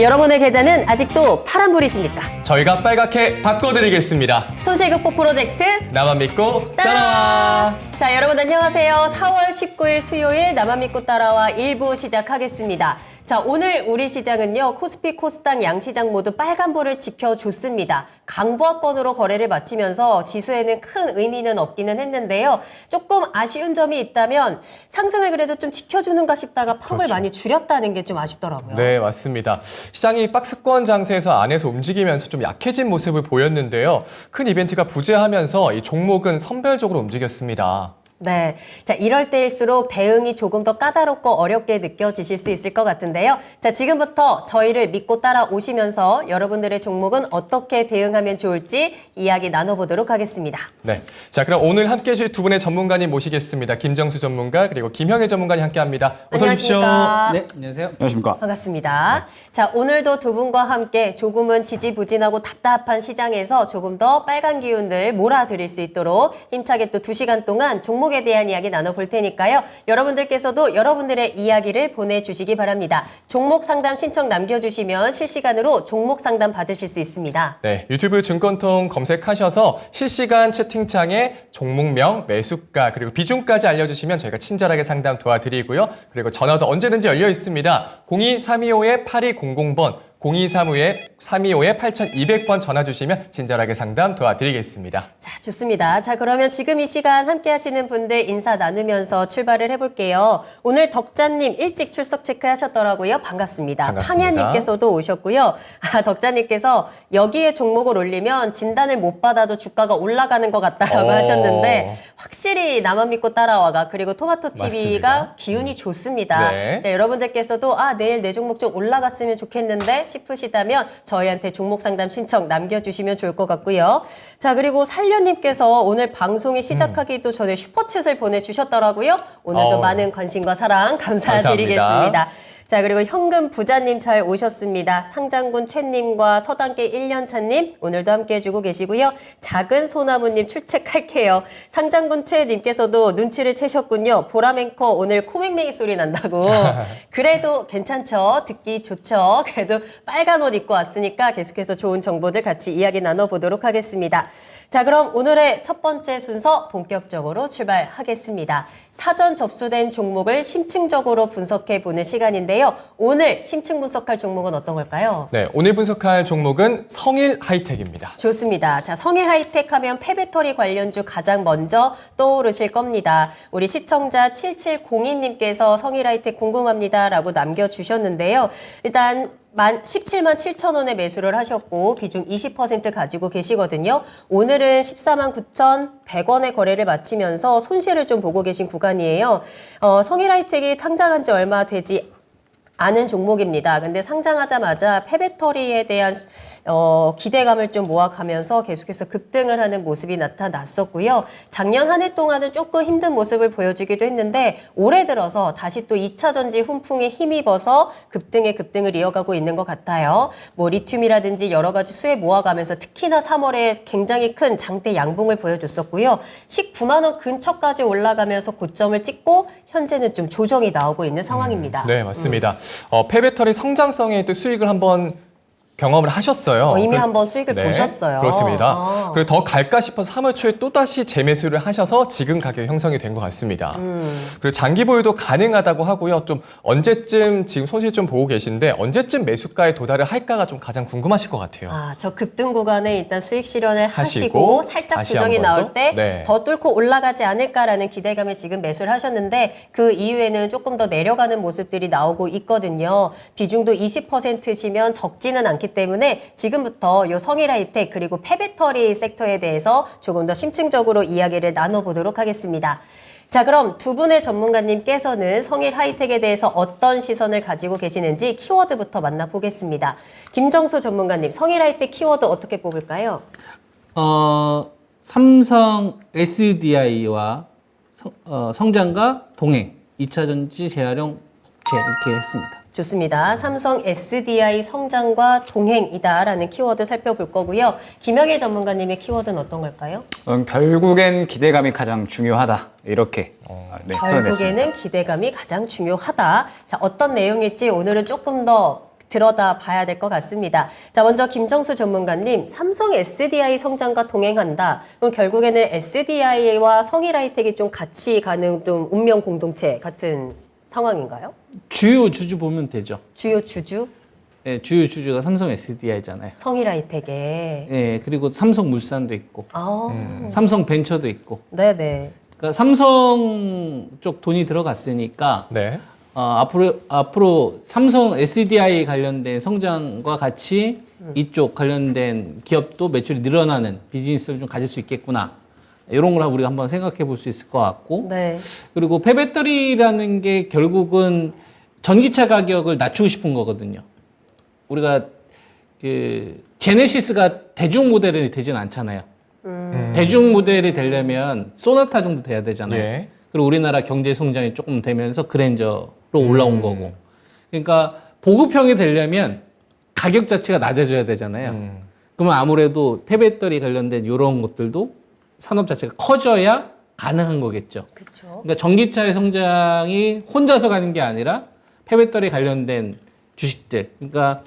여러분의 계좌는 아직도 파란불이십니까? 저희가 빨갛게 바꿔드리겠습니다. 손실극복 프로젝트 나만 믿고 따라와. 자, 여러분 안녕하세요. 4월 19일 수요일 나만 믿고 따라와 1부 시작하겠습니다. 자, 오늘 우리 시장은요. 코스피, 코스닥 양시장 모두 빨간불을 지켜줬습니다. 강보합권으로 거래를 마치면서 지수에는 큰 의미는 없기는 했는데요. 조금 아쉬운 점이 있다면 상승을 그래도 좀 지켜주는가 싶다가 턱을 그렇죠. 많이 줄였다는 게 좀 아쉽더라고요. 네, 맞습니다. 시장이 박스권 장세에서 안에서 움직이면서 좀 약해진 모습을 보였는데요. 큰 이벤트가 부재하면서 이 종목은 선별적으로 움직였습니다. 네. 자, 이럴 때일수록 대응이 조금 더 까다롭고 어렵게 느껴지실 수 있을 것 같은데요. 자, 지금부터 저희를 믿고 따라오시면서 여러분들의 종목은 어떻게 대응하면 좋을지 이야기 나눠보도록 하겠습니다. 네. 자, 그럼 오늘 함께 해주실 두 분의 전문가님 모시겠습니다. 김정수 전문가 그리고 김형일 전문가님 함께합니다. 어서 오십시오. 안녕하십니까? 네, 안녕하세요. 안녕하십니까. 반갑습니다. 자, 오늘도 두 분과 함께 조금은 지지부진하고 답답한 시장에서 조금 더 빨간 기운들 몰아드릴 수 있도록 힘차게 또 2시간 동안 종목에 대한 이야기 나눠볼 테니까요. 여러분들께서도 여러분들의 이야기를 보내주시기 바랍니다. 종목 상담 신청 남겨주시면 실시간으로 종목 상담 받으실 수 있습니다. 네, 유튜브 증권통 검색하셔서 실시간 채팅창에 종목명, 매수가, 그리고 비중까지 알려주시면 저희가 친절하게 상담 도와드리고요. 그리고 전화도 언제든지 열려 있습니다. 02-325-8200번, 02-325-8200번 전화 주시면 친절하게 상담 도와드리겠습니다. 자, 좋습니다. 자, 그러면 지금 이 시간 함께 하시는 분들 인사 나누면서 출발을 해볼게요. 오늘 덕자님 일찍 출석 체크하셨더라고요. 반갑습니다. 반갑습니다. 팡야님께서도 오셨고요. 아, 덕자님께서 여기에 종목을 올리면 진단을 못 받아도 주가가 올라가는 것 같다라고 하셨는데 확실히 나만 믿고 따라와가 그리고 토마토 TV가 맞습니다. 기운이 좋습니다. 네. 자, 여러분들께서도 내일 내 종목 좀 올라갔으면 좋겠는데 싶으시다면 저희한테 종목 상담 신청 남겨주시면 좋을 것 같고요. 자, 그리고 살려님께서 오늘 방송이 시작하기도 전에 슈퍼챗을 보내주셨더라고요. 오늘도 많은 관심과 사랑 감사드리겠습니다. 감사합니다. 자, 그리고 현금 부자님 잘 오셨습니다. 상장군 최님과 서단계 1년차님 오늘도 함께 해주고 계시고요. 작은 소나무님 출첵할게요. 상장군 최님께서도 눈치를 채셨군요. 보라맹커 오늘 코맹맹이 소리 난다고. 그래도 괜찮죠. 듣기 좋죠. 그래도 빨간 옷 입고 왔으니까 계속해서 좋은 정보들 같이 이야기 나눠보도록 하겠습니다. 자, 그럼 오늘의 첫 번째 순서 본격적으로 출발하겠습니다. 사전 접수된 종목을 심층적으로 분석해보는 시간인데요. 오늘 심층 분석할 종목은 어떤 걸까요? 네, 오늘 분석할 종목은 성일 하이텍입니다. 좋습니다. 자, 성일 하이텍 하면 폐배터리 관련주 가장 먼저 떠오르실 겁니다. 우리 시청자 7702님께서 성일 하이텍 궁금합니다라고 남겨주셨는데요. 일단 17만 7천 원에 매수를 하셨고 비중 20% 가지고 계시거든요. 오늘은 14만 9,100원의 거래를 마치면서 손실을 좀 보고 계신 구간이에요. 성일 하이텍이 상장한 지 얼마 되지 않은 종목입니다. 근데 상장하자마자 폐배터리에 대한 기대감을 좀 모아가면서 계속해서 급등을 하는 모습이 나타났었고요. 작년 한 해 동안은 조금 힘든 모습을 보여주기도 했는데 올해 들어서 다시 또 2차 전지 훈풍에 힘입어서 급등을 이어가고 있는 것 같아요. 뭐 리튬이라든지 여러 가지 수혜 모아가면서 특히나 3월에 굉장히 큰 장대 양봉을 보여줬었고요. 19만 원 근처까지 올라가면서 고점을 찍고 현재는 좀 조정이 나오고 있는 상황입니다. 네, 맞습니다. 폐배터리 성장성에 또 수익을 한번 경험을 하셨어요. 이미 한번 수익을 네, 보셨어요. 그렇습니다. 그리고 더 갈까 싶어서 3월 초에 또다시 재매수를 하셔서 지금 가격 형성이 된 것 같습니다. 그리고 장기 보유도 가능하다고 하고요. 좀 언제쯤 지금 손실 좀 보고 계신데 언제쯤 매수가에 도달을 할까가 좀 가장 궁금하실 것 같아요. 저 급등 구간에 일단 수익 실현을 하시고 하시고 살짝 다시 조정이 한번 나올 더? 때 네. 더 뚫고 올라가지 않을까라는 기대감에 지금 매수를 하셨는데 그 이후에는 조금 더 내려가는 모습들이 나오고 있거든요. 비중도 20%시면 적지는 않기 때문에 지금부터 요 성일 하이텍 그리고 폐배터리 섹터에 대해서 조금 더 심층적으로 이야기를 나눠보도록 하겠습니다. 자, 그럼 두 분의 전문가님께서는 성일 하이텍에 대해서 어떤 시선을 가지고 계시는지 키워드부터 만나보겠습니다. 김정수 전문가님, 성일 하이텍 키워드 어떻게 뽑을까요? 삼성 SDI와 성장과 동행, 2차 전지 재활용 업체 이렇게 했습니다. 좋습니다. 삼성 SDI 성장과 동행이다라는 키워드 살펴볼 거고요. 김영일 전문가님의 키워드는 어떤 걸까요? 결국엔 기대감이 가장 중요하다. 이렇게 표현했습니다. 결국에는 기대감이 가장 중요하다. 자, 어떤 내용일지 오늘은 조금 더 들여다봐야 될 것 같습니다. 자, 먼저 김정수 전문가님, 삼성 SDI 성장과 동행한다. 그럼 결국에는 SDI와 성일하이텍이 좀 같이 가는 좀 운명 공동체 같은 상황인가요? 주요 주주 보면 되죠. 주요 주주 예, 주요 주주가 삼성 SDI잖아요. 성일하이텍에. 예, 그리고 삼성물산도 있고, 삼성벤처도 있고. 네네. 그러니까 삼성 쪽 돈이 들어갔으니까 네. 앞으로 삼성 SDI 관련된 성장과 같이 이쪽 관련된 기업도 매출이 늘어나는 비즈니스를 좀 가질 수 있겠구나. 이런 걸 우리가 한번 생각해 볼 수 있을 것 같고. 네. 그리고 폐배터리라는 게 결국은 전기차 가격을 낮추고 싶은 거거든요. 우리가 그 제네시스가 대중 모델이 되진 않잖아요. 대중 모델이 되려면 소나타 정도 돼야 되잖아요. 예. 그리고 우리나라 경제 성장이 조금 되면서 그랜저로 올라온 거고. 그러니까 보급형이 되려면 가격 자체가 낮아져야 되잖아요. 그러면 아무래도 폐배터리 관련된 이런 것들도 산업 자체가 커져야 가능한 거겠죠. 그렇죠. 그러니까 전기차의 성장이 혼자서 가는 게 아니라 폐배터리 관련된 주식들. 그러니까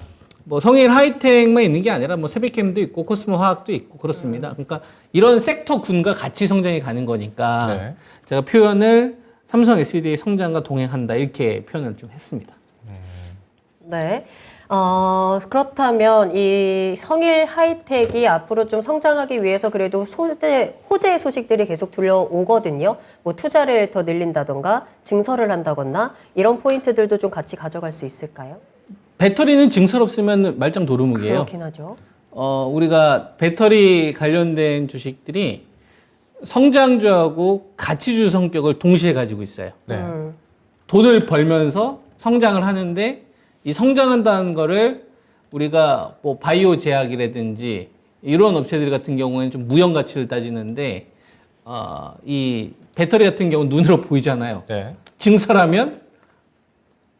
뭐 성일 하이텍만 있는 게 아니라 뭐 세비캠도 있고 코스모 화학도 있고 그렇습니다. 그러니까 이런 섹터 군과 같이 성장이 가는 거니까 네. 제가 표현을 삼성 SDI 성장과 동행한다 이렇게 표현을 좀 했습니다. 네. 그렇다면 이 성일 하이텍이 앞으로 좀 성장하기 위해서 그래도 호재 소식들이 계속 들려오거든요. 뭐 투자를 더 늘린다던가 증설을 한다거나 이런 포인트들도 좀 같이 가져갈 수 있을까요? 배터리는 증설 없으면 말짱 도루묵이에요. 그렇긴 하죠. 우리가 배터리 관련된 주식들이 성장주하고 가치주 성격을 동시에 가지고 있어요. 네. 돈을 벌면서 성장을 하는데 이 성장한다는 거를 우리가 뭐 바이오 제약이라든지 이런 업체들 같은 경우에는 좀 무형 가치를 따지는데 이 배터리 같은 경우는 눈으로 보이잖아요. 네. 증설하면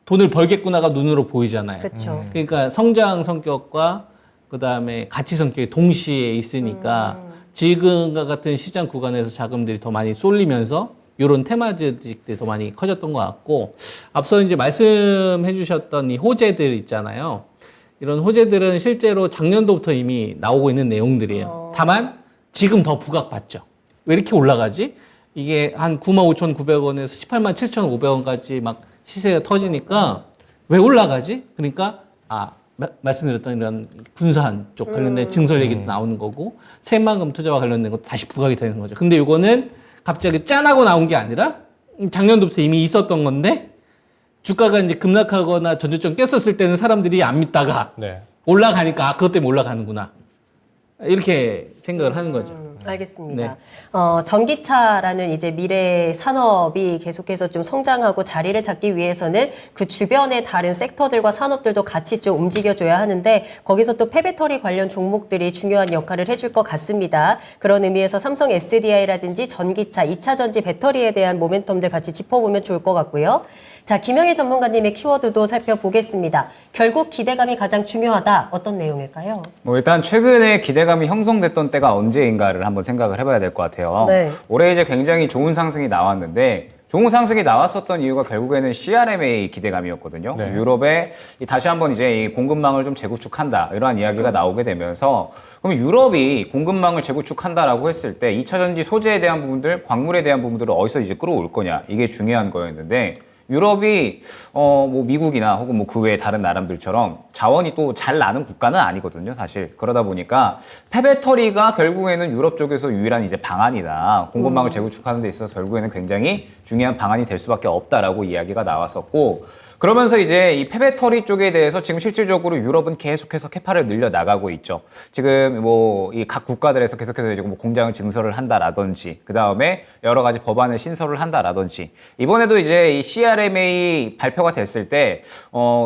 돈을 벌겠구나가 눈으로 보이잖아요. 그렇죠. 그러니까 성장 성격과 그다음에 가치 성격이 동시에 있으니까 지금과 같은 시장 구간에서 자금들이 더 많이 쏠리면서 이런 테마주식들이 더 많이 커졌던 것 같고 앞서 이제 말씀해 주셨던 이 호재들 있잖아요. 이런 호재들은 실제로 작년도부터 이미 나오고 있는 내용들이에요. 다만 지금 더 부각받죠. 왜 이렇게 올라가지? 이게 한 95,900원에서 187,500원까지 막 시세가 터지니까 왜 올라가지? 그러니까 말씀드렸던 이런 분산 쪽 관련된 증설 얘기도 나오는 거고 새만금 투자와 관련된 것도 다시 부각이 되는 거죠. 근데 이거는 갑자기 짠하고 나온 게 아니라 작년도부터 이미 있었던 건데 주가가 이제 급락하거나 전저점 깼었을 때는 사람들이 안 믿다가 네. 올라가니까 그것 때문에 올라가는구나 이렇게 생각을 하는 거죠. 알겠습니다. 전기차라는 이제 미래 산업이 계속해서 좀 성장하고 자리를 잡기 위해서는 그 주변의 다른 섹터들과 산업들도 같이 좀 움직여줘야 하는데 거기서 또 폐배터리 관련 종목들이 중요한 역할을 해줄 것 같습니다. 그런 의미에서 삼성 SDI라든지 전기차, 2차 전지 배터리에 대한 모멘텀들 같이 짚어보면 좋을 것 같고요. 자, 김영희 전문가님의 키워드도 살펴보겠습니다. 결국 기대감이 가장 중요하다. 어떤 내용일까요? 뭐 일단 최근에 기대감이 형성됐던 때가 언제인가를 한번 생각을 해봐야 될 것 같아요. 네. 올해 이제 굉장히 좋은 상승이 나왔는데 좋은 상승이 나왔었던 이유가 결국에는 CRMA 기대감이었거든요. 네. 유럽에 다시 한번 이제 이 공급망을 좀 재구축한다 이러한 이야기가 나오게 되면서 그럼 유럽이 공급망을 재구축한다라고 했을 때 2차 전지 소재에 대한 부분들, 광물에 대한 부분들을 어디서 이제 끌어올 거냐 이게 중요한 거였는데. 유럽이 뭐 미국이나 혹은 뭐 그 외에 다른 나라들처럼 자원이 또 잘 나는 국가는 아니거든요, 사실. 그러다 보니까 폐배터리가 결국에는 유럽 쪽에서 유일한 이제 방안이다. 공급망을 재구축하는 데 있어서 결국에는 굉장히 중요한 방안이 될 수밖에 없다라고 이야기가 나왔었고 그러면서 이제 이 폐배터리 쪽에 대해서 지금 실질적으로 유럽은 계속해서 캐파를 늘려 나가고 있죠. 지금 뭐 이 각 국가들에서 계속해서 이제 뭐 공장을 증설을 한다라든지, 그 다음에 여러 가지 법안을 신설을 한다라든지, 이번에도 이제 이 CRMA 발표가 됐을 때,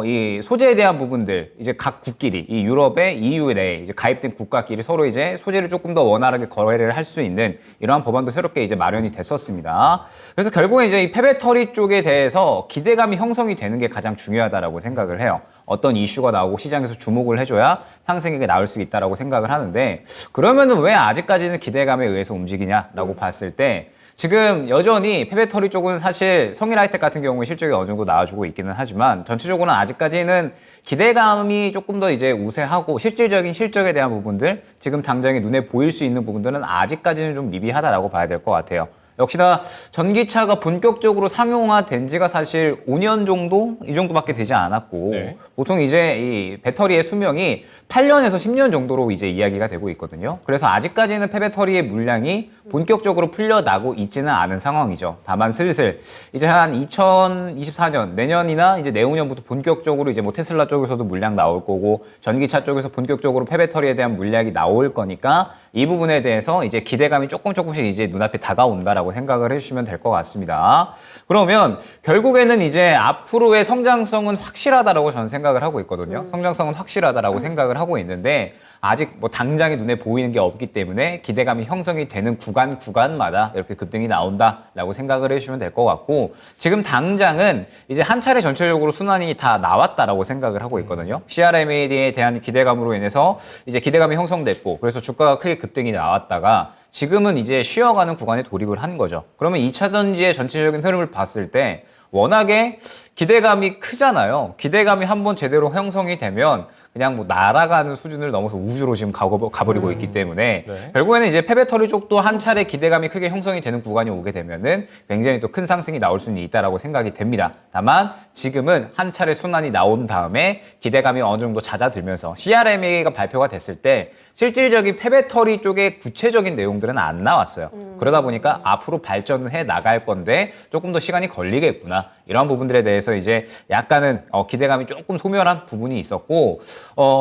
이 소재에 대한 부분들, 이제 각 국끼리, 이 유럽의 EU 내에 이제 가입된 국가끼리 서로 이제 소재를 조금 더 원활하게 거래를 할 수 있는 이러한 법안도 새롭게 이제 마련이 됐었습니다. 그래서 결국에 이제 이 폐배터리 쪽에 대해서 기대감이 형성이 되는 게 가장 중요하다라고 생각을 해요. 어떤 이슈가 나오고 시장에서 주목을 해줘야 상승액이 나올 수 있다라고 생각을 하는데 그러면은 왜 아직까지는 기대감에 의해서 움직이냐라고 봤을 때 지금 여전히 페베터리 쪽은 사실 성일하이텍 같은 경우에 실적이 어느 정도 나와주고 있기는 하지만 전체적으로는 아직까지는 기대감이 조금 더 이제 우세하고 실질적인 실적에 대한 부분들 지금 당장에 눈에 보일 수 있는 부분들은 아직까지는 좀 미비하다라고 봐야 될 것 같아요. 역시나 전기차가 본격적으로 상용화된 지가 사실 5년 정도? 이 정도밖에 되지 않았고 네. 보통 이제 이 배터리의 수명이 8년에서 10년 정도로 이제 이야기가 되고 있거든요. 그래서 아직까지는 폐배터리의 물량이 본격적으로 풀려나고 있지는 않은 상황이죠. 다만 슬슬 이제 한 2024년 내년이나 이제 내후년부터 본격적으로 이제 뭐 테슬라 쪽에서도 물량 나올 거고 전기차 쪽에서 본격적으로 폐배터리에 대한 물량이 나올 거니까 이 부분에 대해서 이제 기대감이 조금씩 이제 눈앞에 다가온다라고 생각을 해주시면 될 것 같습니다. 그러면 결국에는 이제 앞으로의 성장성은 확실하다라고 저는 생각을 하고 있거든요. 성장성은 확실하다라고 생각을 하고 있는데 아직 뭐 당장에 눈에 보이는 게 없기 때문에 기대감이 형성이 되는 구간마다 이렇게 급등이 나온다라고 생각을 해주시면 될 것 같고 지금 당장은 이제 한 차례 전체적으로 순환이 다 나왔다라고 생각을 하고 있거든요. CRM에 대한 기대감으로 인해서 이제 기대감이 형성됐고 그래서 주가가 크게 급등이 나왔다가 지금은 이제 쉬어가는 구간에 돌입을 한 거죠. 그러면 2차 전지의 전체적인 흐름을 봤을 때 워낙에 기대감이 크잖아요. 기대감이 한번 제대로 형성이 되면 그냥 뭐 날아가는 수준을 넘어서 우주로 지금 가버리고 있기 때문에 네. 결국에는 이제 폐배터리 쪽도 한 차례 기대감이 크게 형성이 되는 구간이 오게 되면은 굉장히 또 큰 상승이 나올 수는 있다라고 생각이 됩니다. 다만 지금은 한 차례 순환이 나온 다음에 기대감이 어느 정도 잦아들면서 CRMA가 발표가 됐을 때 실질적인 폐배터리 쪽의 구체적인 내용들은 안 나왔어요. 그러다 보니까 앞으로 발전을 해 나갈 건데 조금 더 시간이 걸리겠구나. 이런 부분들에 대해서 이제 약간은 기대감이 조금 소멸한 부분이 있었고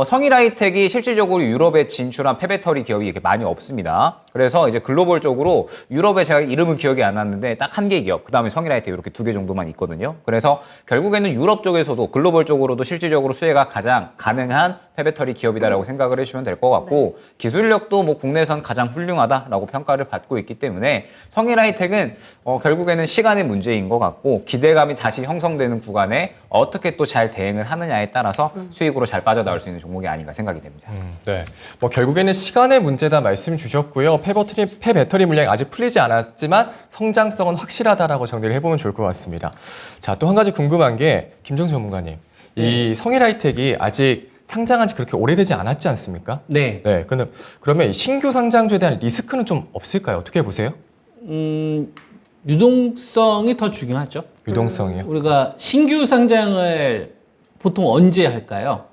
성일하이텍이 실질적으로 유럽에 진출한 폐배터리 기업이 이렇게 많이 없습니다. 그래서 이제 글로벌적으로 유럽에 제가 이름은 기억이 안 났는데 딱 한 개 기업, 그 다음에 성일하이텍 이렇게 2개 정도만 있거든요. 그래서 결국에는 유럽 쪽에서도 글로벌적으로도 실질적으로 수혜가 가장 가능한 폐배터리 기업이다라고 생각을 해주시면 될 것 같고 기술력도 뭐 국내에선 가장 훌륭하다라고 평가를 받고 있기 때문에 성일하이텍은 결국에는 시간의 문제인 것 같고 기대감이 다시 형성되는 구간에 어떻게 또 잘 대응을 하느냐에 따라서 수익으로 잘 빠져나올 수 있는 종목이 아닌가 생각이 됩니다. 네. 뭐 결국에는 시간의 문제다 말씀 주셨고요. 폐배터리 물량이 아직 풀리지 않았지만 성장성은 확실하다라고 정리를 해보면 좋을 것 같습니다. 자, 또 한 가지 궁금한 게 김정수 전문가님, 이 성일하이텍이 아직 상장한 지 그렇게 오래되지 않았지 않습니까? 네. 네. 그러면 신규 상장주에 대한 리스크는 좀 없을까요? 어떻게 보세요? 유동성이 더 중요하죠. 유동성이요? 우리가 신규 상장을 보통 언제 할까요?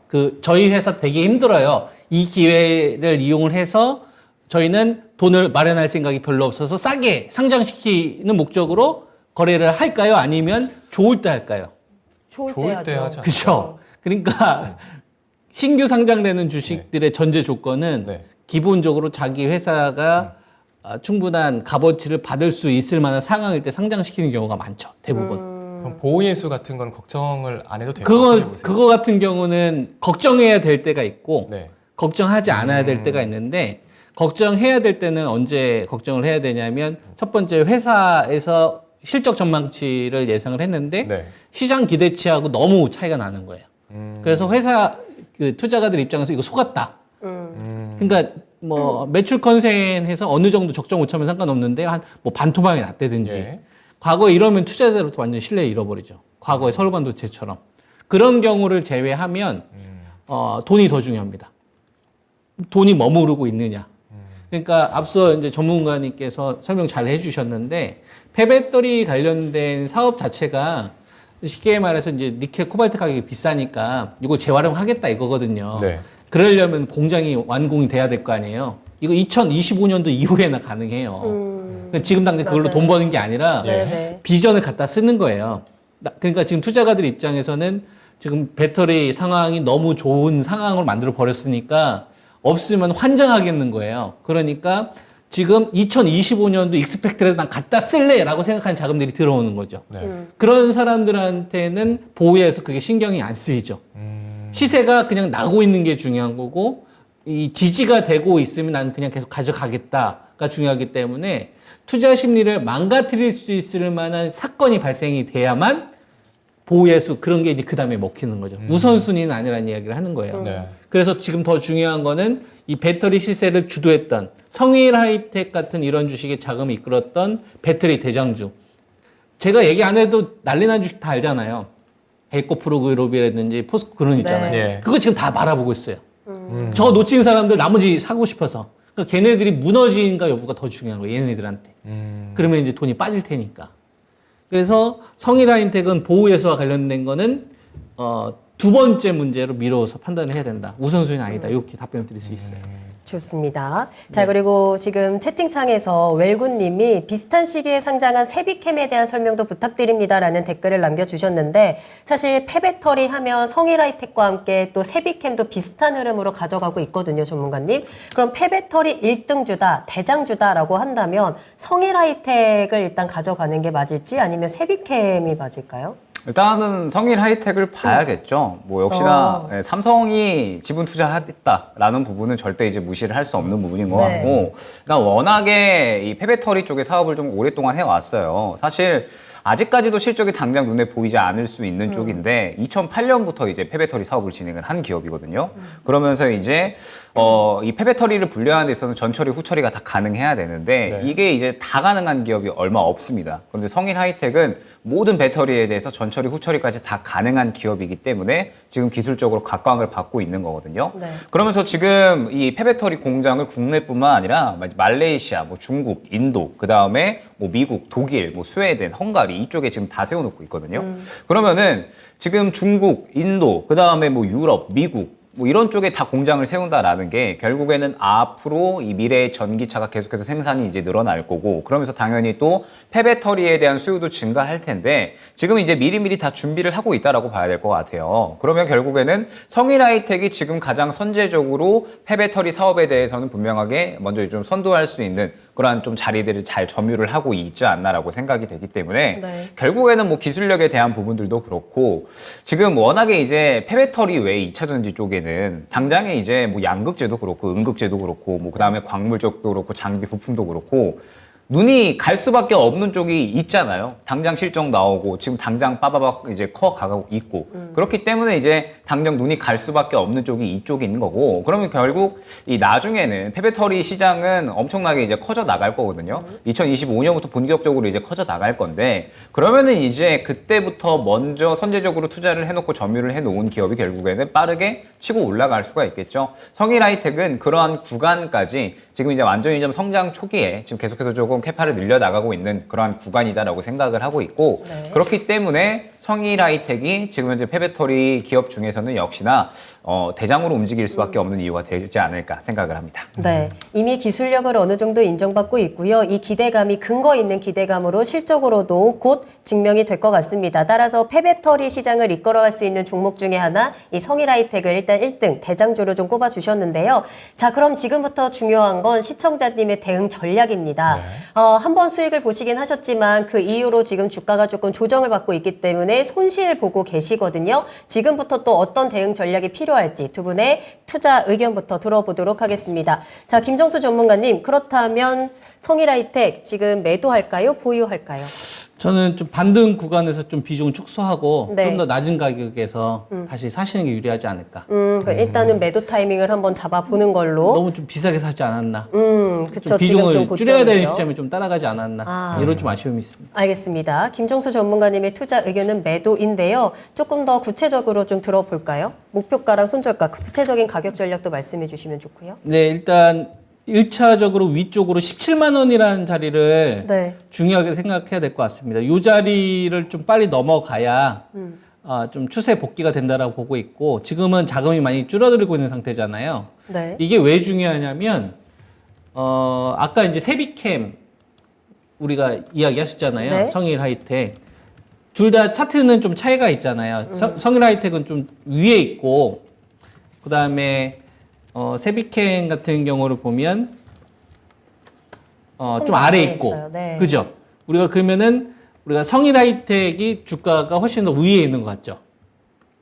저희 회사 되게 힘들어요. 이 기회를 이용을 해서 저희는 돈을 마련할 생각이 별로 없어서 싸게 상장시키는 목적으로 거래를 할까요? 아니면 좋을 때 할까요? 좋을 좋을 때 때 하죠. 하지 그렇죠. 그러니까 신규 상장되는 주식들의 전제 조건은 네. 기본적으로 자기 회사가 충분한 값어치를 받을 수 있을 만한 상황일 때 상장시키는 경우가 많죠. 대부분. 그럼 보호예수 같은 건 걱정을 안 해도 될까요? 어떻게 보세요? 그거 같은 경우는 걱정해야 될 때가 있고 네. 걱정하지 않아야 될 때가 있는데 걱정해야 될 때는 언제 걱정을 해야 되냐면 첫 번째 회사에서 실적 전망치를 예상을 했는데 네. 시장 기대치하고 너무 차이가 나는 거예요. 그래서 회사 투자가들 입장에서 이거 속았다. 그러니까 뭐 매출 컨센해서 어느 정도 적정 오차면 상관없는데 한 뭐 반토막이 났다든지 예. 과거에 이러면 투자자로부터 완전 신뢰를 잃어버리죠. 과거의 서울반도체처럼 그런 경우를 제외하면 돈이 더 중요합니다. 돈이 머무르고 있느냐. 그러니까 앞서 이제 전문가님께서 설명 잘 해주셨는데 폐배터리 관련된 사업 자체가 쉽게 말해서 이제 니켈, 코발트 가격이 비싸니까 이걸 재활용하겠다 이거거든요. 네. 그러려면 공장이 완공이 돼야 될 거 아니에요. 이거 2025년도 이후에나 가능해요. 그러니까 지금 당장 그걸로 맞아요. 돈 버는 게 아니라 네네. 비전을 갖다 쓰는 거예요. 그러니까 지금 투자가들 입장에서는 지금 배터리 상황이 너무 좋은 상황을 만들어 버렸으니까 없으면 환장하겠는 거예요. 그러니까 지금 2025년도 익스펙트에서 난 갖다 쓸래라고 생각하는 자금들이 들어오는 거죠. 네. 그런 사람들한테는 보호에서 그게 신경이 안 쓰이죠. 시세가 그냥 나고 있는 게 중요한 거고 이 지지가 되고 있으면 난 그냥 계속 가져가겠다가 중요하기 때문에 투자 심리를 망가뜨릴 수 있을 만한 사건이 발생이 돼야만 보호예수 그런 게 이제 그 다음에 먹히는 거죠. 우선순위는 아니라는 이야기를 하는 거예요. 네. 그래서 지금 더 중요한 거는 이 배터리 시세를 주도했던 성일 하이텍 같은 이런 주식의 자금을 이끌었던 배터리 대장주. 제가 얘기 안 해도 난리 난 주식 다 알잖아요. 에코프로 그룹이라든지 포스코 그런 있잖아요. 네. 그거 지금 다 바라보고 있어요. 저 놓친 사람들 나머지 사고 싶어서. 그러니까 걔네들이 무너진가 여부가 더 중요한 거예요. 얘네들한테. 그러면 이제 돈이 빠질 테니까. 그래서 성일 하이텍은 보호예수와 관련된 거는 두 번째 문제로 미뤄서 판단을 해야 된다. 우선순위는 아니다. 이렇게 답변을 드릴 수 있어요. 좋습니다. 자, 그리고 지금 채팅창에서 웰군님이 비슷한 시기에 상장한 세비캠에 대한 설명도 부탁드립니다라는 댓글을 남겨주셨는데 사실 폐배터리 하면 성일하이텍과 함께 또 세비캠도 비슷한 흐름으로 가져가고 있거든요, 전문가님. 그럼 폐배터리 1등주다, 대장주다라고 한다면 성일하이텍을 일단 가져가는 게 맞을지 아니면 세비캠이 맞을까요? 일단은 성일 하이텍을 봐야겠죠. 뭐 역시나 예, 삼성이 지분 투자했다라는 부분은 절대 이제 무시를 할 수 없는 부분인 것 네. 같고, 그러니까 워낙에 이 폐배터리 쪽의 사업을 좀 오랫동안 해왔어요. 사실 아직까지도 실적이 당장 눈에 보이지 않을 수 있는 쪽인데 2008년부터 이제 폐배터리 사업을 진행을 한 기업이거든요. 그러면서 이제 이 폐배터리를 분류하는 데 있어서는 전처리, 후처리가 다 가능해야 되는데 네. 이게 이제 다 가능한 기업이 얼마 없습니다. 그런데 성일 하이텍은 모든 배터리에 대해서 전처리, 후처리까지 다 가능한 기업이기 때문에 지금 기술적으로 각광을 받고 있는 거거든요. 네. 그러면서 지금 이 폐배터리 공장을 국내뿐만 아니라 말레이시아, 뭐 중국, 인도, 그 다음에 뭐 미국, 독일, 뭐 스웨덴, 헝가리 이쪽에 지금 다 세워놓고 있거든요. 그러면은 지금 중국, 인도, 그 다음에 뭐 유럽, 미국 뭐 이런 쪽에 다 공장을 세운다라는 게 결국에는 앞으로 이 미래의 전기차가 계속해서 생산이 이제 늘어날 거고, 그러면서 당연히 또 폐배터리에 대한 수요도 증가할 텐데 지금 이제 미리미리 다 준비를 하고 있다라고 봐야 될 것 같아요. 그러면 결국에는 성일 하이텍이 지금 가장 선제적으로 폐배터리 사업에 대해서는 분명하게 먼저 좀 선도할 수 있는 그러한 좀 자리들을 잘 점유를 하고 있지 않나라고 생각이 되기 때문에 네. 결국에는 뭐 기술력에 대한 부분들도 그렇고, 지금 워낙에 이제 폐배터리 외에 2차전지 쪽에는 당장에 이제 뭐 양극재도 그렇고 음극재도 그렇고 뭐 그다음에 광물 쪽도 그렇고 장비 부품도 그렇고 눈이 갈 수밖에 없는 쪽이 있잖아요. 당장 실적 나오고 지금 당장 빠바박 이제 커가고 있고 그렇기 때문에 이제 당장 눈이 갈 수밖에 없는 쪽이 이쪽인 거고, 그러면 결국 이 나중에는 폐배터리 시장은 엄청나게 이제 커져 나갈 거거든요. 2025년부터 본격적으로 이제 커져 나갈 건데, 그러면은 이제 그때부터 먼저 선제적으로 투자를 해놓고 점유를 해놓은 기업이 결국에는 빠르게 치고 올라갈 수가 있겠죠. 성일 하이텍은 그러한 구간까지 지금 이제 완전히 좀 성장 초기에 지금 계속해서 조금 캐파를 늘려 나가고 있는 그러한 구간이다라고 생각을 하고 있고, 네. 그렇기 때문에 성일 하이텍이 지금 현재 폐배터리 기업 중에서는 역시나 대장으로 움직일 수밖에 없는 이유가 되지 않을까 생각을 합니다. 네, 이미 기술력을 어느 정도 인정받고 있고요. 이 기대감이 근거 있는 기대감으로 실적으로도 곧 증명이 될 것 같습니다. 따라서 폐배터리 시장을 이끌어갈 수 있는 종목 중에 하나, 이 성일 하이텍을 일단 1등 대장주로 좀 꼽아주셨는데요. 자, 그럼 지금부터 중요한 건 시청자님의 대응 전략입니다. 한번 수익을 보시긴 하셨지만 그 이후로 지금 주가가 조금 조정을 받고 있기 때문에 손실 보고 계시거든요. 지금부터 또 어떤 대응 전략이 필요할지 두 분의 투자 의견부터 들어보도록 하겠습니다. 자, 김정수 전문가님, 그렇다면 성일 하이텍 지금 매도할까요? 보유할까요? 저는 좀 반등 구간에서 좀 비중을 축소하고 네. 좀 더 낮은 가격에서 다시 사시는 게 유리하지 않을까. 그럼 일단은 매도 타이밍을 한번 잡아보는 걸로. 너무 좀 비싸게 사지 않았나. 그쵸. 좀 지금 좀 비중을 줄여야 되는 고점이죠. 시점에 좀 따라가지 않았나. 이런 좀 아쉬움이 있습니다. 알겠습니다. 김정수 전문가님의 투자 의견은 매도인데요. 조금 더 구체적으로 좀 들어볼까요? 목표가랑 손절가, 구체적인 가격 전략도 말씀해 주시면 좋고요. 네, 일단 1차적으로 위쪽으로 17만 원이라는 자리를 네. 중요하게 생각해야 될 것 같습니다. 이 자리를 좀 빨리 넘어가야 좀 추세 복귀가 된다라고 보고 있고, 지금은 자금이 많이 줄어들고 있는 상태잖아요. 네. 이게 왜 중요하냐면 아까 이제 세비캠 우리가 이야기하셨잖아요. 네. 성일 하이텍 둘 다 차트는 좀 차이가 있잖아요. 성일 하이텍은 좀 위에 있고, 그 다음에 세비캠 같은 경우를 보면 좀 아래에 있고, 있어요. 네. 그죠? 우리가 그러면은 우리가 성일 하이텍이 주가가 훨씬 더 위에 있는 것 같죠?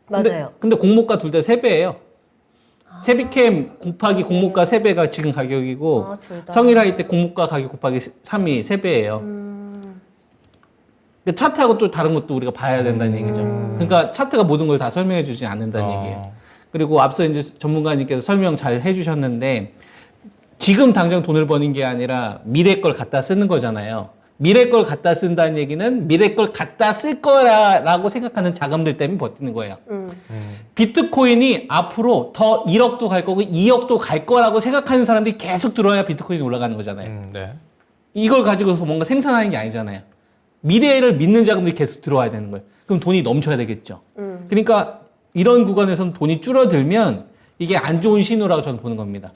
맞아요. 근데 공모가 둘 다 3배예요. 세비캠 곱하기 공모가 3배가 지금 가격이고, 둘 다. 성일 하이텍 공모가 가격 곱하기 3이 3배예요. 그 차트하고 또 다른 것도 우리가 봐야 된다는 얘기죠. 그러니까 차트가 모든 걸 다 설명해 주지 않는다는 얘기예요. 그리고 앞서 이제 전문가님께서 설명 잘 해주셨는데 지금 당장 돈을 버는 게 아니라 미래 걸 갖다 쓰는 거잖아요. 미래 걸 갖다 쓴다는 얘기는 미래 걸 갖다 쓸 거라고 생각하는 자금들 때문에 버티는 거예요. 비트코인이 앞으로 더 1억도 갈 거고 2억도 갈 거라고 생각하는 사람들이 계속 들어야 비트코인이 올라가는 거잖아요. 네. 이걸 가지고서 뭔가 생산하는 게 아니잖아요. 미래를 믿는 자금들이 계속 들어와야 되는 거예요. 그럼 돈이 넘쳐야 되겠죠. 그러니까 이런 구간에서는 돈이 줄어들면 이게 안 좋은 신호라고 저는 보는 겁니다.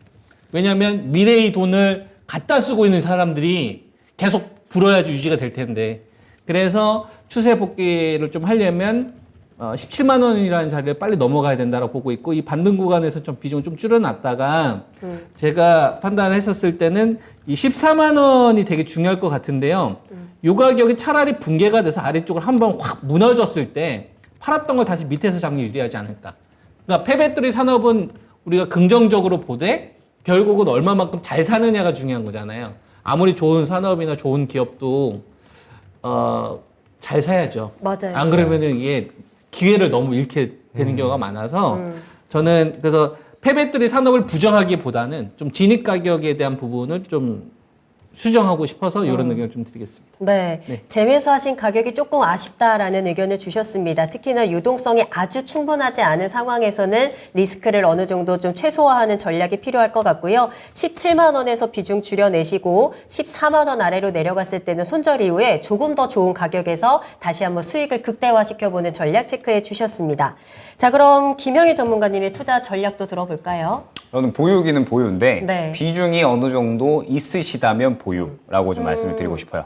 왜냐하면 미래의 돈을 갖다 쓰고 있는 사람들이 계속 불어야지 유지가 될 텐데. 그래서 추세 복귀를 좀 하려면 17만 원이라는 자리를 빨리 넘어가야 된다고 보고 있고, 이 반등 구간에서 좀 비중을 좀 줄여놨다가 제가 판단을 했었을 때는 이 14만 원이 되게 중요할 것 같은데요. 이 가격이 차라리 붕괴가 돼서 아래쪽을 한번 확 무너졌을 때 팔았던 걸 다시 밑에서 잡는 게 유리하지 않을까. 그러니까 폐배터리 산업은 우리가 긍정적으로 보되 결국은 얼마만큼 잘 사느냐가 중요한 거잖아요. 아무리 좋은 산업이나 좋은 기업도 잘 사야죠. 맞아요. 안 그러면은 이게 기회를 너무 잃게 되는 경우가 많아서 저는 그래서 폐배터리 산업을 부정하기보다는 좀 진입 가격에 대한 부분을 좀 수정하고 싶어서 이런 의견을 좀 드리겠습니다. 네. 네. 재매수하신 가격이 조금 아쉽다라는 의견을 주셨습니다. 특히나 유동성이 아주 충분하지 않은 상황에서는 리스크를 어느 정도 좀 최소화하는 전략이 필요할 것 같고요. 17만 원에서 비중 줄여내시고 14만 원 아래로 내려갔을 때는 손절 이후에 조금 더 좋은 가격에서 다시 한번 수익을 극대화시켜보는 전략 체크해 주셨습니다. 자, 그럼 김영일 전문가님의 투자 전략도 들어볼까요? 저는 보유기는 보유인데 네. 비중이 어느 정도 있으시다면 보유라고 좀 말씀을 드리고 싶어요.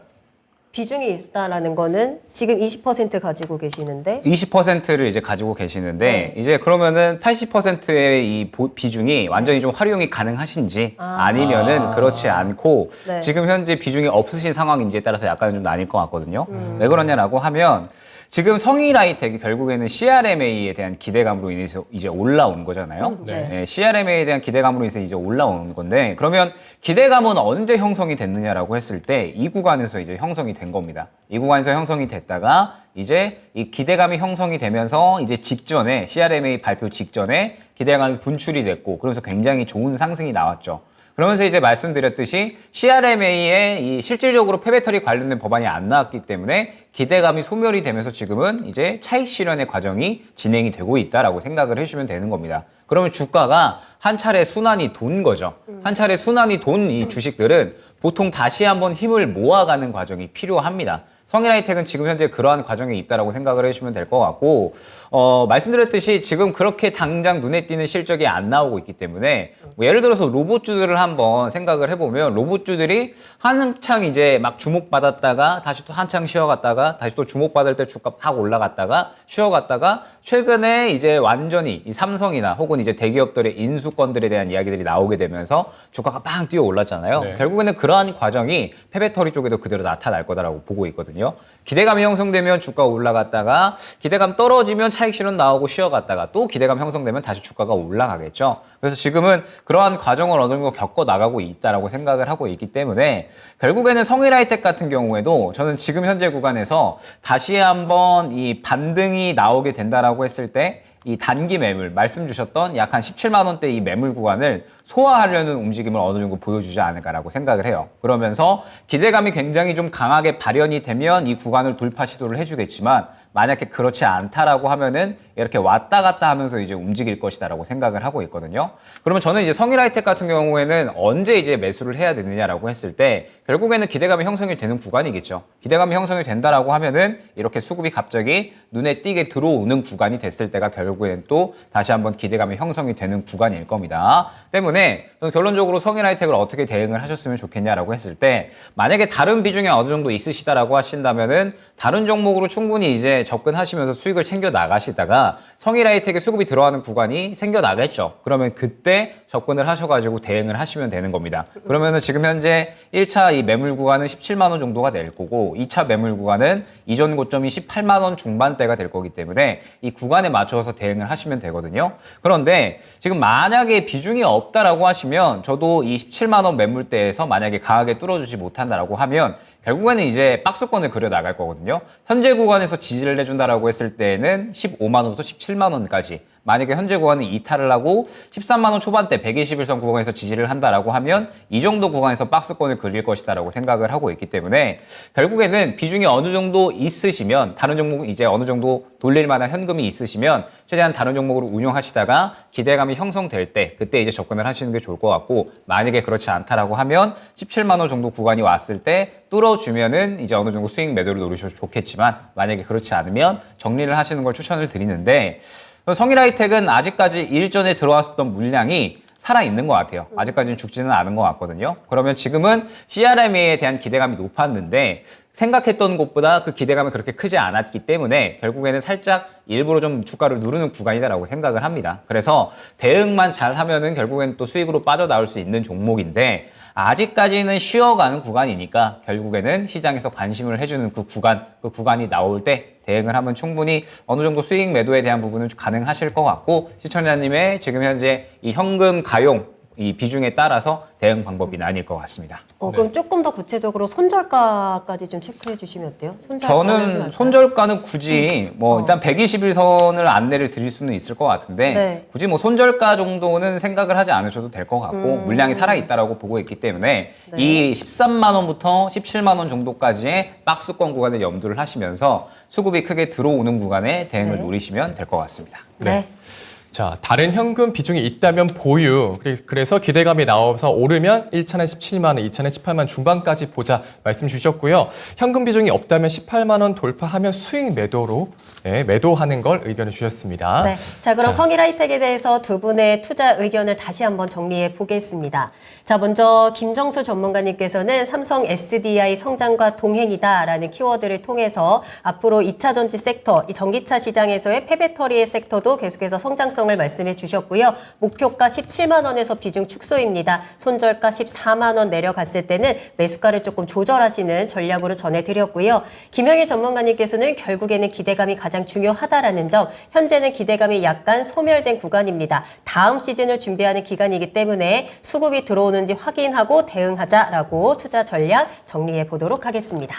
비중이 있다라는 거는 지금 20% 가지고 계시는데 20%를 이제 가지고 계시는데 이제 그러면은 80%의 이 비중이 완전히 좀 활용이 가능하신지 아니면은 그렇지 않고 네. 지금 현재 비중이 없으신 상황인지에 따라서 약간 좀 나뉠 것 같거든요. 왜 그러냐라고 하면 지금 성일하이텍이 결국에는 CRMA에 대한 기대감으로 인해서 이제 올라온 거잖아요. 네. CRMA에 대한 기대감으로 인해서 이제 올라온 건데, 그러면 기대감은 언제 형성이 됐느냐라고 했을 때 이 구간에서 이제 형성이 된 겁니다. 이 구간에서 형성이 됐다가 이제 이 기대감이 형성이 되면서 이제 직전에 CRMA 발표 직전에 기대감이 분출이 됐고, 그러면서 굉장히 좋은 상승이 나왔죠. 그러면서 이제 말씀드렸듯이 CRMA에 이 실질적으로 폐배터리 관련된 법안이 안 나왔기 때문에 기대감이 소멸이 되면서 지금은 이제 차익 실현의 과정이 진행이 되고 있다라고 생각을 해주시면 되는 겁니다. 그러면 주가가 한 차례 순환이 돈 거죠. 한 차례 순환이 돈 이 주식들은 보통 다시 한번 힘을 모아가는 과정이 필요합니다. 성일하이텍은 지금 현재 그러한 과정에 있다라고 생각을 해주시면 될 것 같고, 말씀드렸듯이 지금 그렇게 당장 눈에 띄는 실적이 안 나오고 있기 때문에 뭐 예를 들어서 로봇주들을 한번 생각을 해보면 로봇주들이 한창 이제 막 주목받았다가 다시 또 한창 쉬어갔다가 다시 또 주목받을 때 주가 팍 올라갔다가 쉬어갔다가 최근에 이제 완전히 이 삼성이나 혹은 이제 대기업들의 인수권들에 대한 이야기들이 나오게 되면서 주가가 빵 뛰어 올랐잖아요. 네. 결국에는 그러한 과정이 폐배터리 쪽에도 그대로 나타날 거다라고 보고 있거든요. 기대감이 형성되면 주가가 올라갔다가 기대감 떨어지면 차익 실현 나오고 쉬어갔다가 또 기대감 형성되면 다시 주가가 올라가겠죠. 그래서 지금은 그러한 과정을 어느 정도 겪어 나가고 있다라고 생각을 하고 있기 때문에 결국에는 성일하이텍 같은 경우에도 저는 지금 현재 구간에서 다시 한번 이 반등이 나오게 된다라고 했을 때 이 단기 매물 말씀 주셨던 약 한 17만 원대 이 매물 구간을 소화하려는 움직임을 어느 정도 보여주지 않을까라고 생각을 해요. 그러면서 기대감이 굉장히 좀 강하게 발현이 되면 이 구간을 돌파 시도를 해주겠지만 만약에 그렇지 않다라고 하면은 이렇게 왔다 갔다 하면서 이제 움직일 것이다라고 생각을 하고 있거든요. 그러면 저는 이제 성일하이텍 같은 경우에는 언제 이제 매수를 해야 되느냐라고 했을 때 결국에는 기대감이 형성이 되는 구간이겠죠. 기대감이 형성이 된다라고 하면은 이렇게 수급이 갑자기 눈에 띄게 들어오는 구간이 됐을 때가 결국에는 또 다시 한번 기대감이 형성이 되는 구간일 겁니다. 때문에 저는 결론적으로 성일하이텍을 어떻게 대응을 하셨으면 좋겠냐라고 했을 때 만약에 다른 비중이 어느 정도 있으시다라고 하신다면은 다른 종목으로 충분히 이제 접근하시면서 수익을 챙겨 나가시다가 성일하이텍에 수급이 들어가는 구간이 생겨 나겠죠. 그러면 그때 접근을 하셔가지고 대응을 하시면 되는 겁니다. 그러면은 지금 현재 1차 이 매물 구간은 17만 원 정도가 될 거고 2차 매물 구간은 이전 고점이 18만 원 중반대가 될 거기 때문에 이 구간에 맞춰서 대응을 하시면 되거든요. 그런데 지금 만약에 비중이 없다라고 하시면 저도 이 17만 원 매물대에서 만약에 강하게 뚫어주지 못한다라고 하면 결국에는 이제 박스권을 그려 나갈 거거든요. 현재 구간에서 지지를 해준다라고 했을 때는 15만 원부터 17만 원까지. 만약에 현재 구간은 이탈을 하고 13만 원 초반대 121선 구간에서 지지를 한다라고 하면 이 정도 구간에서 박스권을 그릴 것이다라고 생각을 하고 있기 때문에 결국에는 비중이 어느 정도 있으시면 다른 종목 이제 어느 정도 돌릴 만한 현금이 있으시면 최대한 다른 종목으로 운용하시다가 기대감이 형성될 때 그때 이제 접근을 하시는 게 좋을 것 같고 만약에 그렇지 않다라고 하면 17만 원 정도 구간이 왔을 때 뚫어주면은 이제 어느 정도 수익 매도를 노리셔도 좋겠지만 만약에 그렇지 않으면 정리를 하시는 걸 추천을 드리는데 성일하이텍은 아직까지 일전에 들어왔었던 물량이 살아있는 것 같아요. 아직까지는 죽지는 않은 것 같거든요. 그러면 지금은 CRM에 대한 기대감이 높았는데 생각했던 것보다 그 기대감이 그렇게 크지 않았기 때문에 결국에는 살짝 일부러 좀 주가를 누르는 구간이다라고 생각을 합니다. 그래서 대응만 잘 하면은 결국에는 또 수익으로 빠져나올 수 있는 종목인데 아직까지는 쉬어가는 구간이니까 결국에는 시장에서 관심을 해주는 그 구간이 나올 때 대응을 하면 충분히 어느 정도 수익 매도에 대한 부분은 가능하실 것 같고 시청자님의 지금 현재 이 현금 가용 이 비중에 따라서 대응 방법이 나뉠 것 같습니다. 그럼 조금 더 구체적으로 손절가까지 좀 체크해 주시면 어때요? 저는 손절가는 굳이 뭐 일단 121선을 안내를 드릴 수는 있을 것 같은데 네. 굳이 뭐 손절가 정도는 생각을 하지 않으셔도 될 것 같고 물량이 살아있다라고 보고 있기 때문에 네. 이 13만 원부터 17만 원 정도까지의 박스권 구간을 염두를 하시면서 수급이 크게 들어오는 구간에 대응을 네. 노리시면 될 것 같습니다. 네. 자, 다른 현금 비중이 있다면 보유. 그래서 기대감이 나와서 오르면 1차는 17만 원, 2차는 18만 원 중반까지 보자 말씀 주셨고요. 현금 비중이 없다면 18만 원 돌파하면 수익 매도로 매도하는 걸 의견을 주셨습니다. 네. 자, 그럼 자. 성일하이텍에 대해서 두 분의 투자 의견을 다시 한번 정리해 보겠습니다. 자, 먼저 김정수 전문가님께서는 삼성 SDI 성장과 동행이다라는 키워드를 통해서 앞으로 2차 전지 섹터, 이 전기차 시장에서의 폐배터리의 섹터도 계속해서 성장성을 말씀해 주셨고요. 목표가 17만 원에서 비중 축소입니다. 손절가 14만 원 내려갔을 때는 매수가를 조금 조절하시는 전략으로 전해드렸고요. 김영희 전문가님께서는 결국에는 기대감이 가장 중요하다라는 점, 현재는 기대감이 약간 소멸된 구간입니다. 다음 시즌을 준비하는 기간이기 때문에 수급이 들어오는지 확인하고 대응하자라고 투자 전략 정리해 보도록 하겠습니다.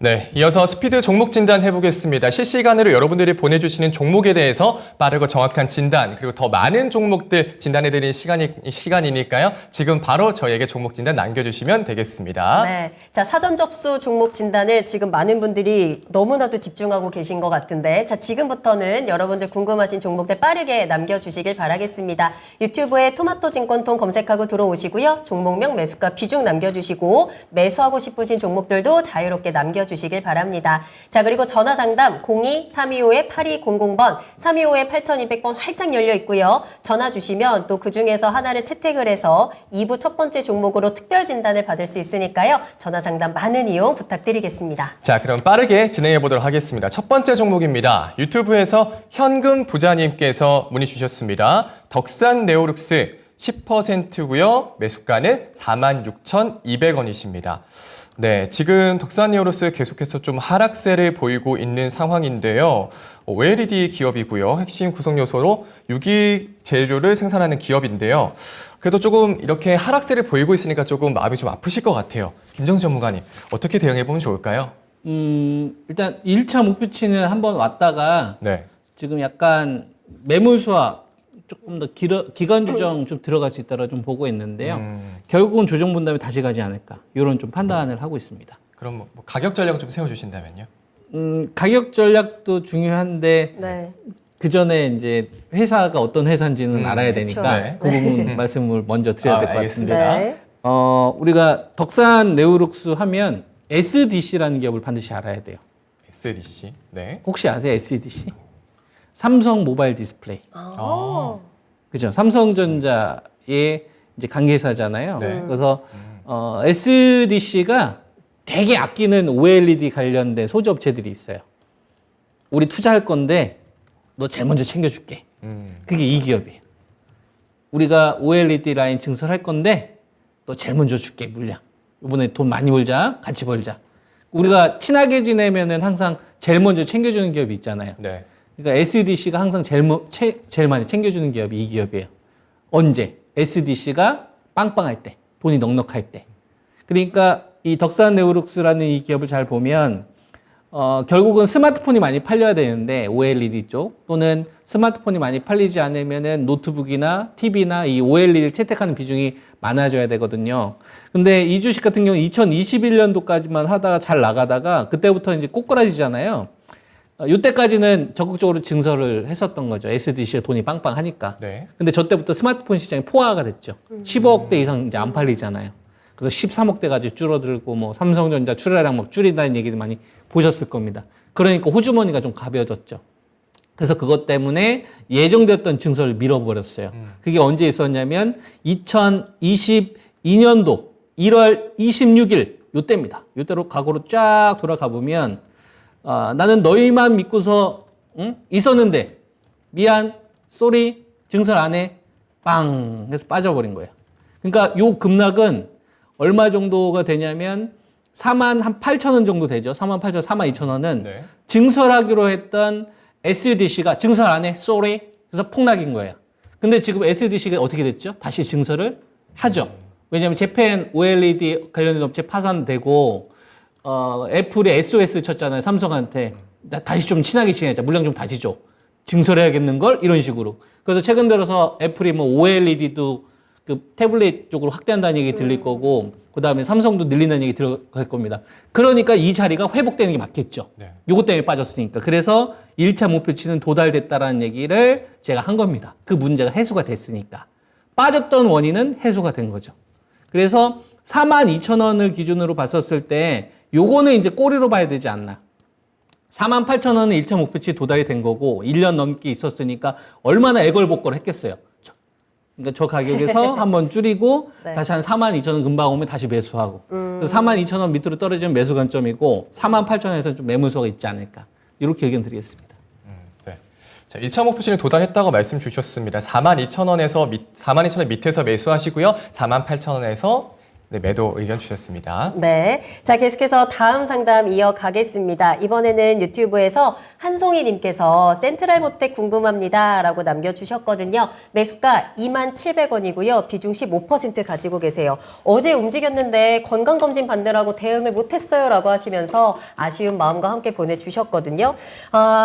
네, 이어서 스피드 종목 진단 해보겠습니다. 실시간으로 여러분들이 보내주시는 종목에 대해서 빠르고 정확한 진단, 그리고 더 많은 종목들 진단해드리는 시간이니까요. 지금 바로 저희에게 종목 진단 남겨주시면 되겠습니다. 네. 자, 사전 접수 종목 진단을 지금 많은 분들이 너무나도 집중하고 계신 것 같은데, 자, 지금부터는 여러분들 궁금하신 종목들 빠르게 남겨주시길 바라겠습니다. 유튜브에 토마토 진권통 검색하고 들어오시고요. 종목명, 매수가, 비중 남겨주시고, 매수하고 싶으신 종목들도 자유롭게 남겨주시길 바랍니다. 자, 그리고 전화 상담 02-325-8200번, 325-8200번 활짝 열려 있고요. 전화 주시면 또 그중에서 하나를 채택을 해서 2부 첫 번째 종목으로 특별 진단을 받을 수 있으니까요. 전화 상담 많은 이용 부탁드리겠습니다. 자, 그럼 빠르게 진행해 보도록 하겠습니다. 첫 번째 종목입니다. 유튜브에서 현금 부자님께서 문의 주셨습니다. 덕산 네오룩스 10%고요. 매수가는 46,200원이십니다. 네, 지금 덕산네오룩스 계속해서 좀 하락세를 보이고 있는 상황인데요. OLED 기업이고요. 핵심 구성 요소로 유기 재료를 생산하는 기업인데요. 그래도 조금 이렇게 하락세를 보이고 있으니까 조금 마음이 좀 아프실 것 같아요. 김정수 전문가님, 어떻게 대응해 보면 좋을까요? 일단 1차 목표치는 한번 왔다가 네. 지금 약간 매물 수와 조금 더 기간 조정 좀 들어갈 수 있다고 좀 보고 있는데요. 결국은 조정 본 다음에 다시 가지 않을까. 이런 좀 판단을 하고 있습니다. 그럼 뭐 가격 전략을 좀 세워주신다면요? 가격 전략도 중요한데 네. 그 전에 이제 회사가 어떤 회사인지는 알아야 그쵸. 되니까 네. 그 부분 말씀을 먼저 드려야 될 것 알겠습니다. 같습니다. 네. 우리가 덕산 네오룩스 하면 SDC라는 기업을 반드시 알아야 돼요. SDC. 네. 혹시 아세요? SDC? 삼성 모바일 디스플레이. 아. 그죠? 삼성전자의 이제 관계사잖아요. 네. 그래서 SDC가 되게 아끼는 OLED 관련된 소재 업체들이 있어요. 우리 투자할 건데 너 제일 먼저 챙겨줄게. 그게 이 기업이에요. 우리가 OLED 라인 증설할 건데 너 제일 먼저 줄게 물량. 이번에 돈 많이 벌자, 같이 벌자. 우리가 친하게 지내면은 항상 제일 먼저 챙겨주는 기업이 있잖아요. 네. 그러니까 SDC가 항상 제일 많이 챙겨주는 기업이 이 기업이에요. 언제? SDC가 빵빵할 때, 돈이 넉넉할 때. 그러니까 이 덕산 네오룩스라는 이 기업을 잘 보면 결국은 스마트폰이 많이 팔려야 되는데 OLED 쪽 또는 스마트폰이 많이 팔리지 않으면은 노트북이나 TV나 이 OLED를 채택하는 비중이 많아져야 되거든요. 근데 이 주식 같은 경우 2021년도까지만 하다가 잘 나가다가 그때부터 이제 꼬꾸라지잖아요. 이때까지는 적극적으로 증설을 했었던 거죠. SDC가 돈이 빵빵하니까. 네. 근데 저 때부터 스마트폰 시장이 포화가 됐죠. 15억대 이상 이제 안 팔리잖아요. 그래서 13억대까지 줄어들고 뭐 삼성전자 출하량 막 줄인다는 얘기도 많이 보셨을 겁니다. 그러니까 호주머니가 좀 가벼워졌죠. 그래서 그것 때문에 예정됐던 증설을 밀어버렸어요. 그게 언제 있었냐면 2022년도 1월 26일 요때입니다. 요때로 과거로 쫙 돌아가 보면 나는 너희만 믿고서 있었는데 미안, 쏘리, 증설 안 해, 빵 해서 빠져버린 거예요. 그러니까 요 급락은 얼마 정도가 되냐면 48,000원 정도 되죠. 48,000원, 42,000원은 네. 증설하기로 했던 SDC가 증설 안 해, 쏘리. 그래서 폭락인 거예요. 근데 지금 SDC가 어떻게 됐죠? 다시 증설을 하죠. 왜냐하면 재팬 OLED 관련된 업체 파산되고 애플이 SOS 쳤잖아요. 삼성한테. 다시 좀 친하게 지내자. 물량 좀 다시 줘. 증설해야겠는 걸? 이런 식으로. 그래서 최근 들어서 애플이 뭐 OLED도 그 태블릿 쪽으로 확대한다는 얘기 들릴 거고, 그 다음에 삼성도 늘린다는 얘기 들어갈 겁니다. 그러니까 이 자리가 회복되는 게 맞겠죠. 네. 요것 때문에 빠졌으니까. 그래서 1차 목표치는 도달됐다라는 얘기를 제가 한 겁니다. 그 문제가 해소가 됐으니까. 빠졌던 원인은 해소가 된 거죠. 그래서 42,000원을 기준으로 봤었을 때 요거는 이제 꼬리로 봐야 되지 않나. 48,000원은 1차 목표치 도달이 된 거고 1년 넘게 있었으니까 얼마나 애걸복걸 했겠어요. 그러니까 저 가격에서 한번 줄이고 네. 다시 한 42,000원 금방 오면 다시 매수하고 그래서 42,000원 밑으로 떨어지면 매수 관점이고 48,000원에서는 좀 매물소가 있지 않을까 이렇게 의견 드리겠습니다. 네. 자, 1차 목표치는 도달했다고 말씀 주셨습니다. 42,000원에서 42,000원 밑에서 매수하시고요. 48,000원에서 네, 매도 의견 주셨습니다. 네. 자, 계속해서 다음 상담 이어가겠습니다. 이번에는 유튜브에서 한송이님께서 센트럴모텍 궁금합니다. 라고 남겨주셨거든요. 매수가 27,000원이고요. 비중 15% 가지고 계세요. 어제 움직였는데 건강검진 받느라고 대응을 못했어요. 라고 하시면서 아쉬운 마음과 함께 보내주셨거든요.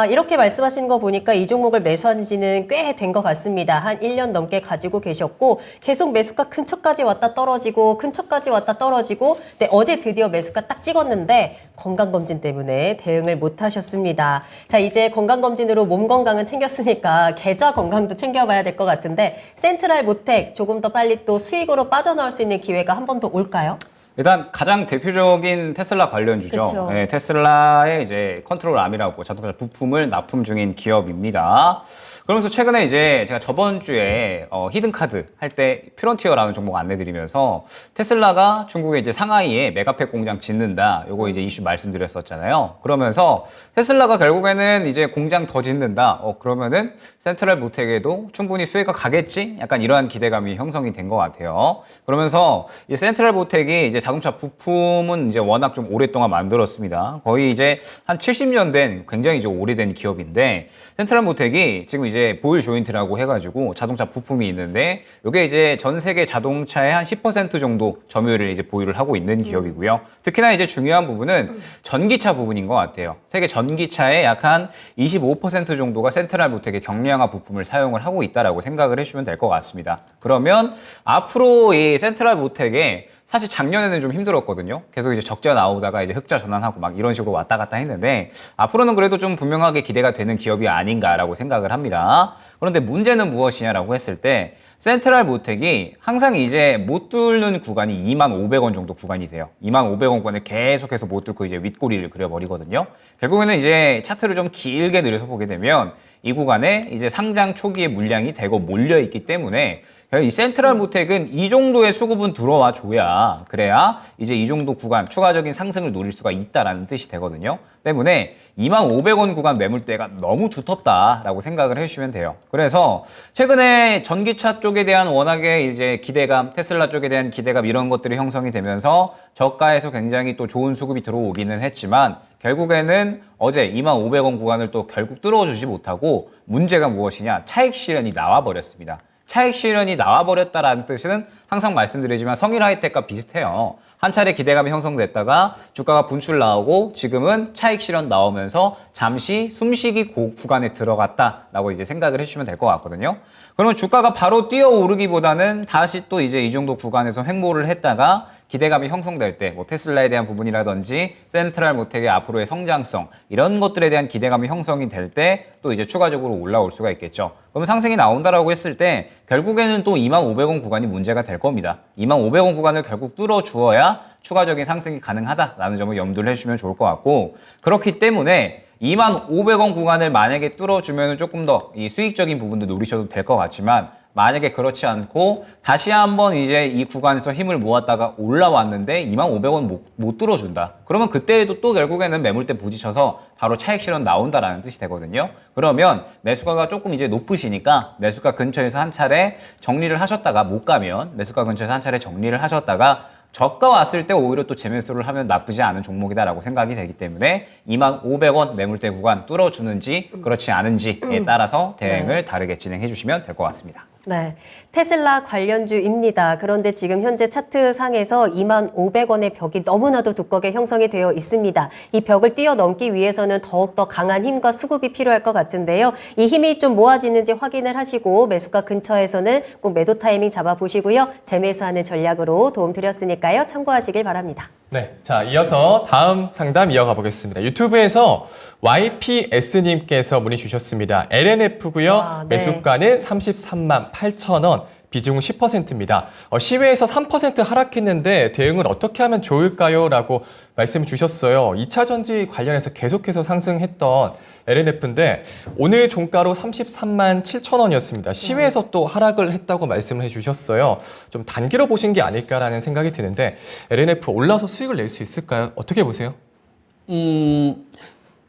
이렇게 말씀하신 거 보니까 이 종목을 매수한 지는 꽤 된 것 같습니다. 한 1년 넘게 가지고 계셨고 계속 매수가 큰 척까지 왔다 떨어지고 큰 척까지 왔다 떨어지고 근데 어제 드디어 매수가 딱 찍었는데 건강검진 때문에 대응을 못 하셨습니다. 자, 이제 건강검진으로 몸 건강은 챙겼으니까 계좌 건강도 챙겨봐야 될 것 같은데 센트럴모텍 조금 더 빨리 또 수익으로 빠져나올 수 있는 기회가 한 번 더 올까요? 일단 가장 대표적인 테슬라 관련주죠. 그쵸. 네, 테슬라의 이제 컨트롤암이라고 자동차 부품을 납품 중인 기업입니다. 그러면서 최근에 이제 제가 저번 주에 히든카드 할 때 퓨런티어라는 종목 안내드리면서 테슬라가 중국의 이제 상하이에 메가팩 공장 짓는다. 요거 이제 이슈 말씀드렸었잖아요. 그러면서 테슬라가 결국에는 이제 공장 더 짓는다. 그러면은 센트럴모텍에도 충분히 수혜가 가겠지? 약간 이러한 기대감이 형성이 된 것 같아요. 그러면서 이 센트럴모텍이 이제 자동차 부품은 이제 워낙 좀 오랫동안 만들었습니다. 거의 이제 한 70년 된 굉장히 이제 오래된 기업인데 센트럴모텍이 지금 이제 보일 조인트라고 해가지고 자동차 부품이 있는데 이게 이제 전 세계 자동차의 한 10% 정도 점유율을 이제 보유를 하고 있는 기업이고요. 특히나 이제 중요한 부분은 전기차 부분인 것 같아요. 세계 전기차의 약 한 25% 정도가 센트럴모텍의 경량화 부품을 사용을 하고 있다라고 생각을 해주시면 될 것 같습니다. 그러면 앞으로 이 센트럴모텍에 사실 작년에는 좀 힘들었거든요. 계속 이제 적자 나오다가 이제 흑자 전환하고 막 이런 식으로 왔다 갔다 했는데 앞으로는 그래도 좀 분명하게 기대가 되는 기업이 아닌가라고 생각을 합니다. 그런데 문제는 무엇이냐라고 했을 때 센트럴모텍이 항상 이제 못 뚫는 구간이 25,000원 정도 구간이 돼요. 25,000원권을 계속해서 못 뚫고 이제 윗꼬리를 그려버리거든요. 결국에는 이제 차트를 좀 길게 늘려서 보게 되면 이 구간에 이제 상장 초기에 물량이 대거 몰려 있기 때문에 이 센트럴 모텍은 이 정도의 수급은 들어와 줘야 그래야 이제 이 정도 구간 추가적인 상승을 노릴 수가 있다라는 뜻이 되거든요. 때문에 25,500원 구간 매물대가 너무 두텁다라고 생각을 해주시면 돼요. 그래서 최근에 전기차 쪽에 대한 워낙에 이제 기대감, 테슬라 쪽에 대한 기대감 이런 것들이 형성이 되면서 저가에서 굉장히 또 좋은 수급이 들어오기는 했지만 결국에는 어제 25,500원 구간을 또 결국 뚫어주지 못하고 문제가 무엇이냐? 차익 실현이 나와버렸습니다. 차익 실현이 나와버렸다라는 뜻은 항상 말씀드리지만 성일 하이텍과 비슷해요. 한 차례 기대감이 형성됐다가 주가가 분출 나오고 지금은 차익 실현 나오면서 잠시 숨쉬기 구간에 들어갔다라고 이제 생각을 해주시면 될 것 같거든요. 그러면 주가가 바로 뛰어오르기보다는 다시 또 이제 이 정도 구간에서 횡보를 했다가 기대감이 형성될 때 뭐 테슬라에 대한 부분이라든지 센트럴 모텍의 앞으로의 성장성 이런 것들에 대한 기대감이 형성이 될 때 또 이제 추가적으로 올라올 수가 있겠죠. 그럼 상승이 나온다라고 했을 때 결국에는 또 25,500원 구간이 문제가 될 겁니다. 25,500원 구간을 결국 뚫어 주어야 추가적인 상승이 가능하다라는 점을 염두를 해주시면 좋을 것 같고 그렇기 때문에 25,500원 구간을 만약에 뚫어주면 조금 더 이 수익적인 부분도 노리셔도 될 것 같지만 만약에 그렇지 않고 다시 한번 이제 이 구간에서 힘을 모았다가 올라왔는데 25,500원 못 뚫어준다. 그러면 그때에도 또 결국에는 매물대 부딪혀서 바로 차익 실현 나온다라는 뜻이 되거든요. 그러면 매수가가 조금 이제 높으시니까 매수가 근처에서 한 차례 정리를 하셨다가 못 가면 매수가 근처에서 한 차례 정리를 하셨다가 저가 왔을 때 오히려 또 재매수를 하면 나쁘지 않은 종목이다라고 생각이 되기 때문에 25,500원 매물대 구간 뚫어주는지 그렇지 않은지에 따라서 대응을 다르게 진행해 주시면 될 것 같습니다. 네, 테슬라 관련주입니다. 그런데 지금 현재 차트상에서 25,500원의 벽이 너무나도 두껍게 형성이 되어 있습니다. 이 벽을 뛰어넘기 위해서는 더욱더 강한 힘과 수급이 필요할 것 같은데요. 이 힘이 좀 모아지는지 확인을 하시고 매수가 근처에서는 꼭 매도 타이밍 잡아보시고요. 재매수하는 전략으로 도움 드렸으니까요. 참고하시길 바랍니다. 네, 자 이어서 다음 상담 이어가 보겠습니다. 유튜브에서 YPS님께서 문의 주셨습니다. LNF고요. 와, 네. 매수가는 33만 8천 원. 비중은 10%입니다. 시외에서 3% 하락했는데 대응을 어떻게 하면 좋을까요? 라고 말씀 주셨어요. 2차 전지 관련해서 계속해서 상승했던 LNF인데 오늘 종가로 33만 7천 원이었습니다. 시외에서 또 하락을 했다고 말씀을 해주셨어요. 좀 단기로 보신 게 아닐까라는 생각이 드는데 LNF 올라서 수익을 낼 수 있을까요? 어떻게 보세요?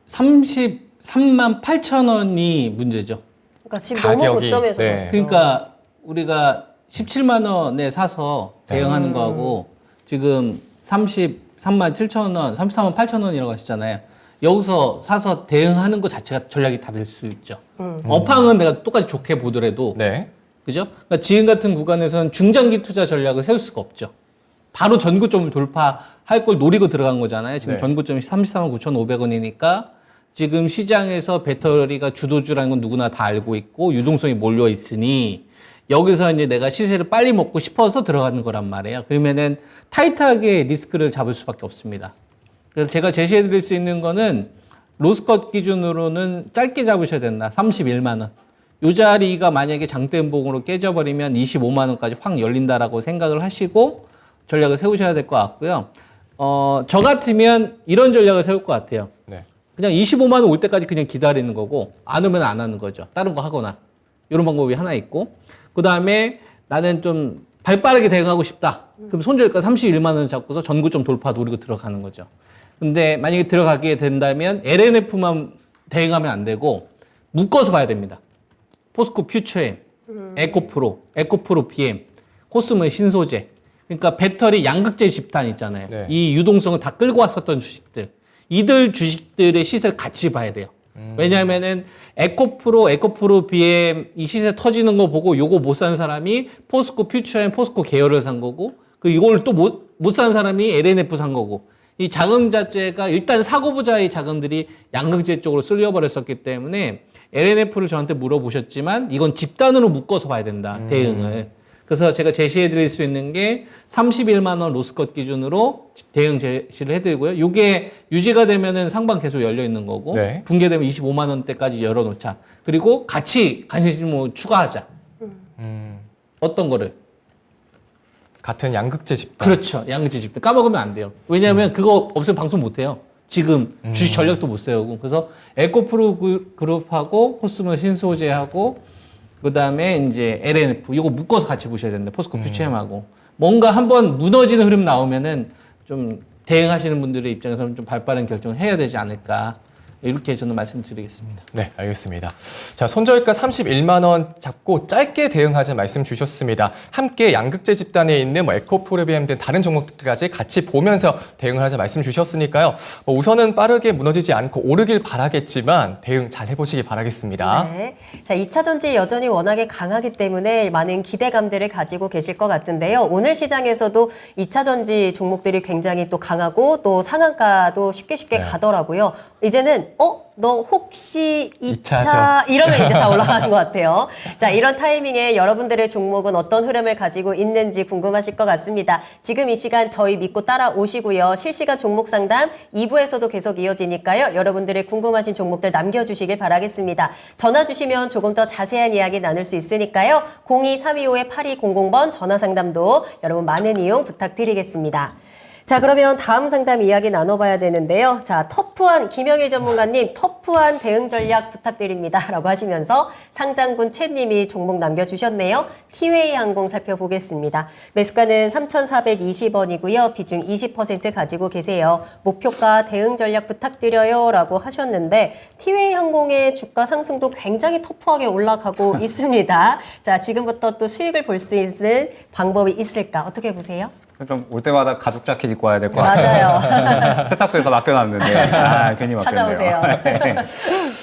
33만 8천 원이 문제죠. 그러니까 지금 너무 가격이, 고점에서. 네. 그러니까 우리가 17만 원에 사서 대응하는 거하고 지금 33만 7천 원, 33만 8천 원이라고 하셨잖아요. 여기서 사서 대응하는 것 자체가 전략이 다를 수 있죠. 업황은 내가 똑같이 좋게 보더라도 네. 그죠? 그러니까 지금 같은 구간에서는 중장기 투자 전략을 세울 수가 없죠. 바로 전고점을 돌파할 걸 노리고 들어간 거잖아요. 지금 네. 전고점이 33만 9,500원이니까 지금 시장에서 배터리가 주도주라는 건 누구나 다 알고 있고 유동성이 몰려 있으니 여기서 이제 내가 시세를 빨리 먹고 싶어서 들어가는 거란 말이에요. 그러면은 타이트하게 리스크를 잡을 수밖에 없습니다. 그래서 제가 제시해 드릴 수 있는 거는 로스컷 기준으로는 짧게 잡으셔야 된다. 31만 원. 요 자리가 만약에 장대음봉으로 깨져버리면 25만 원까지 확 열린다라고 생각을 하시고 전략을 세우셔야 될 것 같고요. 저 같으면 이런 전략을 세울 것 같아요. 네. 그냥 25만 원 올 때까지 그냥 기다리는 거고 안 오면 안 하는 거죠. 다른 거 하거나. 이런 방법이 하나 있고 그 다음에 나는 좀 발빠르게 대응하고 싶다. 그럼 손절가 31만 원 잡고서 전고점 돌파 노리고 들어가는 거죠. 근데 만약에 들어가게 된다면 LNF만 대응하면 안 되고 묶어서 봐야 됩니다. 포스코 퓨처엠, 에코프로 BM, 코스모의 신소재. 그러니까 배터리 양극재 집단 있잖아요. 네. 이 유동성을 다 끌고 왔었던 주식들. 이들 주식들의 시세를 같이 봐야 돼요. 왜냐하면은 에코프로 BM 이 시세 터지는 거 보고 요거 못 산 사람이 포스코 퓨처엠, 포스코 계열을 산 거고 그 이걸 또 못 산 사람이 LNF 산 거고 이 자금 자체가 일단 사고 보자의 자금들이 양극재 쪽으로 쓸려버렸었기 때문에 LNF를 저한테 물어보셨지만 이건 집단으로 묶어서 봐야 된다 대응을. 그래서 제가 제시해 드릴 수 있는 게 31만 원 로스컷 기준으로 대응 제시를 해드리고요. 이게 유지가 되면은 상방 계속 열려 있는 거고 네. 붕괴되면 25만 원대까지 열어놓자. 그리고 같이 간신주목 추가하자. 어떤 거를? 같은 양극재 집단. 그렇죠. 양극재 집단 까먹으면 안 돼요. 왜냐하면 그거 없으면 방송 못 해요. 지금 주식 전략도 못 세우고. 그래서 에코프로 그룹하고 코스모 신소재하고 그다음에 이제 LNF 이거 묶어서 같이 보셔야 됩니다. 포스코 퓨체엠하고 뭔가 한번 무너지는 흐름 나오면은 좀 대응하시는 분들의 입장에서는 좀 발빠른 결정을 해야 되지 않을까. 이렇게 저는 말씀드리겠습니다. 네, 알겠습니다. 자, 손절가 31만 원 잡고 짧게 대응하자 말씀 주셨습니다. 함께 양극재 집단에 있는 뭐 에코프로비엠 등 다른 종목들까지 같이 보면서 대응을 하자 말씀 주셨으니까요. 우선은 빠르게 무너지지 않고 오르길 바라겠지만 대응 잘 해보시기 바라겠습니다. 네. 자, 2차 전지 여전히 워낙에 강하기 때문에 많은 기대감들을 가지고 계실 것 같은데요. 오늘 시장에서도 2차 전지 종목들이 굉장히 또 강하고 또 상한가도 쉽게 네. 가더라고요. 이제는 너 혹시 2차 이차죠. 이러면 이제 다 올라가는 것 같아요. 자, 이런 타이밍에 여러분들의 종목은 어떤 흐름을 가지고 있는지 궁금하실 것 같습니다. 지금 이 시간 저희 믿고 따라오시고요. 실시간 종목 상담 2부에서도 계속 이어지니까요. 여러분들의 궁금하신 종목들 남겨주시길 바라겠습니다. 전화 주시면 조금 더 자세한 이야기 나눌 수 있으니까요. 02-325-8200번 전화 상담도 여러분 많은 이용 부탁드리겠습니다. 자, 그러면 다음 상담 이야기 나눠봐야 되는데요. 자, 터프한 김영일 전문가님, 터프한 대응 전략 부탁드립니다. 라고 하시면서 상장군 채님이 종목 남겨주셨네요. 티웨이 항공 살펴보겠습니다. 매수가는 3,420원이고요. 비중 20% 가지고 계세요. 목표가 대응 전략 부탁드려요. 라고 하셨는데 티웨이 항공의 주가 상승도 굉장히 터프하게 올라가고 있습니다. 자, 지금부터 또 수익을 볼 수 있는 방법이 있을까? 어떻게 보세요? 좀 올 때마다 가죽 자켓 입고 와야 될 것 같아요. 맞아요. 세탁소에서 맡겨놨는데 괜히 맡겼네요. 찾아오세요. 네.